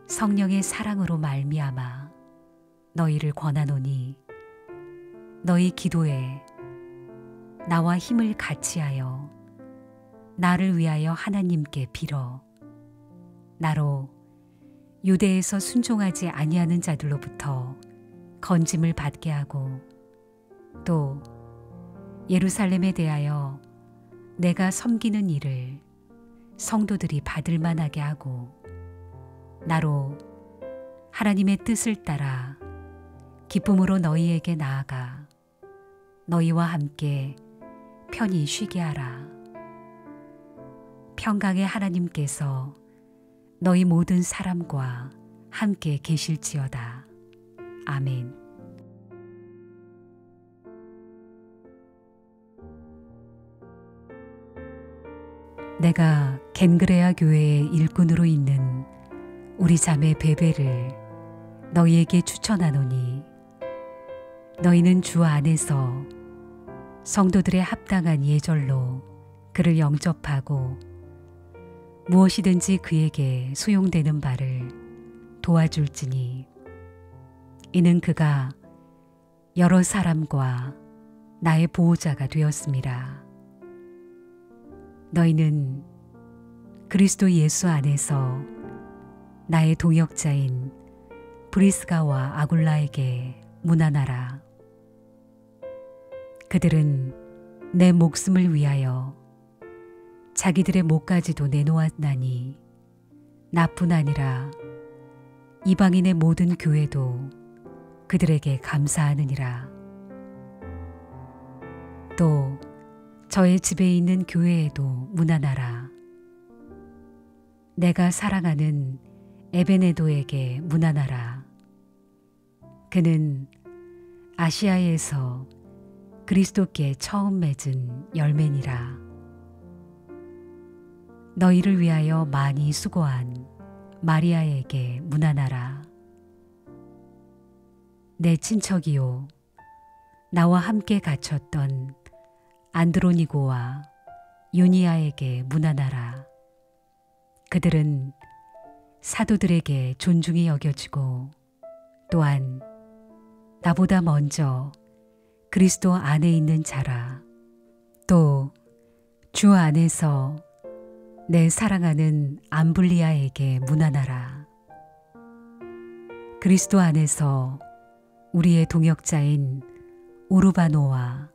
성령의 사랑으로 말미암아 너희를 권하노니, 너희 기도에 나와 힘을 같이하여 나를 위하여 하나님께 빌어 나로 유대에서 순종하지 아니하는 자들로부터 건짐을 받게 하고, 또 예루살렘에 대하여 내가 섬기는 일을 성도들이 받을 만하게 하고, 나로 하나님의 뜻을 따라 기쁨으로 너희에게 나아가 너희와 함께 편히 쉬게 하라. 평강의 하나님께서 너희 모든 사람과 함께 계실지어다. 아멘. 내가 겐그레아 교회의 일꾼으로 있는 우리 자매 베베를 너희에게 추천하노니 너희는 주 안에서 성도들의 합당한 예절로 그를 영접하고 무엇이든지 그에게 소용되는 바를 도와줄지니 이는 그가 여러 사람과 나의 보호자가 되었음이라. 너희는 그리스도 예수 안에서 나의 동역자인 브리스가와 아굴라에게 문안하라. 그들은 내 목숨을 위하여 자기들의 목까지도 내놓았나니 나뿐 아니라 이방인의 모든 교회도 그들에게 감사하느니라. 또 저의 집에 있는 교회에도 문안하라. 내가 사랑하는 에베네도에게 문안하라. 그는 아시아에서 그리스도께 처음 맺은 열매니라. 너희를 위하여 많이 수고한 마리아에게 문안하라. 내 친척이요 나와 함께 갇혔던 안드로니고와 유니아에게 문안하라. 그들은 사도들에게 존중이 여겨지고 또한 나보다 먼저 그리스도 안에 있는 자라. 또 주 안에서 내 사랑하는 암블리아에게 문안하라. 그리스도 안에서 우리의 동역자인 우르바노와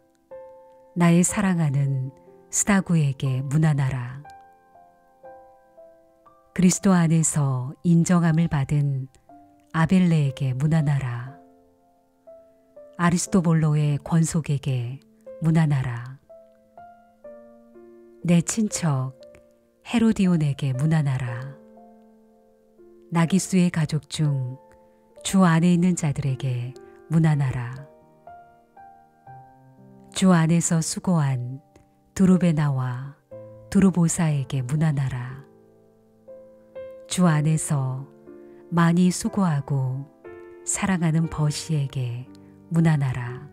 나의 사랑하는 스다구에게 문안하라. 그리스도 안에서 인정함을 받은 아벨레에게 문안하라. 아리스토볼로의 권속에게 문안하라. 내 친척 헤로디온에게 문안하라. 나기수의 가족 중 주 안에 있는 자들에게 문안하라. 주 안에서 수고한 두루베나와 두루보사에게 문안하라. 주 안에서 많이 수고하고 사랑하는 버시에게 문안하라.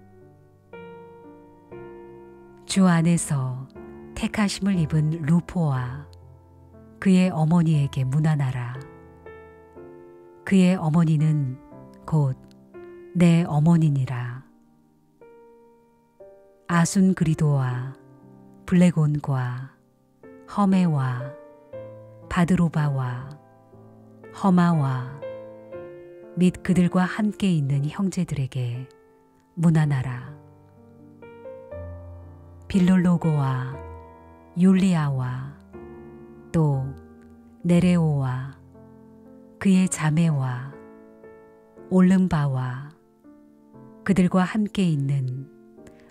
주 안에서 택하심을 입은 루포와 그의 어머니에게 문안하라. 그의 어머니는 곧 내 어머니니라. 아순그리도와 블레곤과 허메와 바드로바와 허마와 및 그들과 함께 있는 형제들에게 문안하라. 빌룰로고와 율리아와 또 네레오와 그의 자매와 올름바와 그들과 함께 있는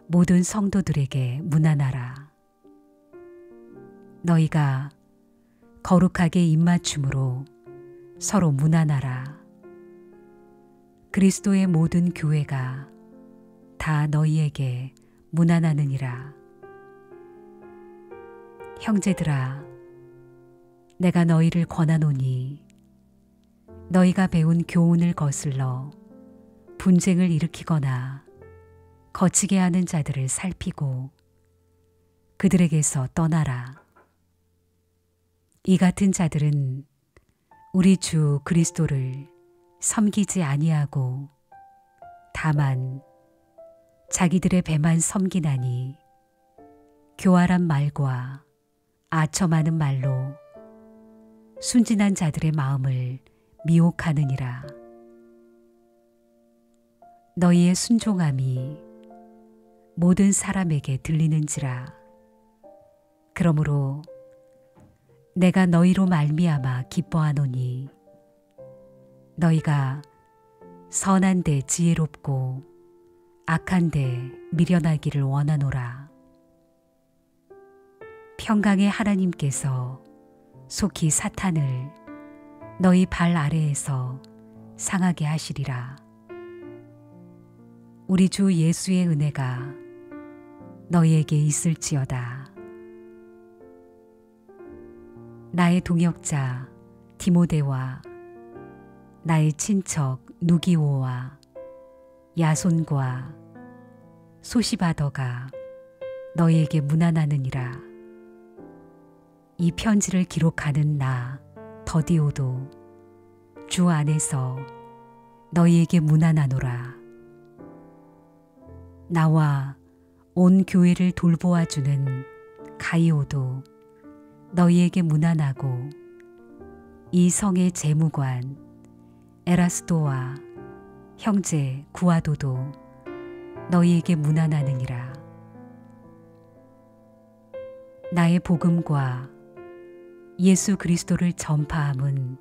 모든 성도들에게 문안하라. 너희가 거룩하게 입맞춤으로 서로 문안하라. 그리스도의 모든 교회가 다 너희에게 문안하느니라. 형제들아, 내가 너희를 권하노니 너희가 배운 교훈을 거슬러 분쟁을 일으키거나 거치게 하는 자들을 살피고 그들에게서 떠나라. 이 같은 자들은 우리 주 그리스도를 섬기지 아니하고 다만 자기들의 배만 섬기나니 교활한 말과 아첨하는 말로 순진한 자들의 마음을 미혹하느니라. 너희의 순종함이 모든 사람에게 들리는지라. 그러므로 내가 너희로 말미암아 기뻐하노니 너희가 선한데 지혜롭고 악한데 미련하기를 원하노라. 평강의 하나님께서 속히 사탄을 너희 발 아래에서 상하게 하시리라. 우리 주 예수의 은혜가 너희에게 있을지어다. 나의 동역자 디모데와 나의 친척 누기오와 야손과 소시바더가 너희에게 문안하느니라. 이 편지를 기록하는 나 더디오도 주 안에서 너희에게 문안하노라. 나와 온 교회를 돌보아주는 가이오도 너희에게 문안하고 이 성의 재무관 에라스도와 형제 구아도도 너희에게 문안하느니라. 나의 복음과 예수 그리스도를 전파함은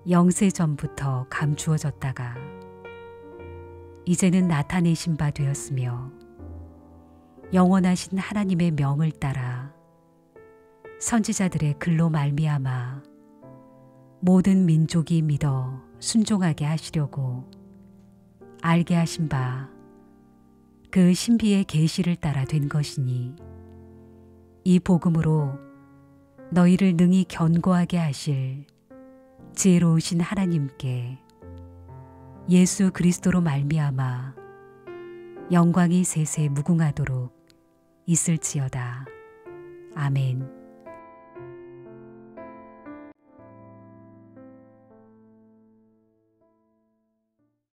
영세 전부터 감추어졌다가 이제는 나타내신 바 되었으며 영원하신 하나님의 명을 따라 선지자들의 글로 말미암아 모든 민족이 믿어 순종하게 하시려고 알게 하신 바 그 신비의 계시를 따라 된 것이니 이 복음으로 너희를 능히 견고하게 하실 지혜로우신 하나님께 예수 그리스도로 말미암아 영광이 세세 무궁하도록 있을지어다. 아멘.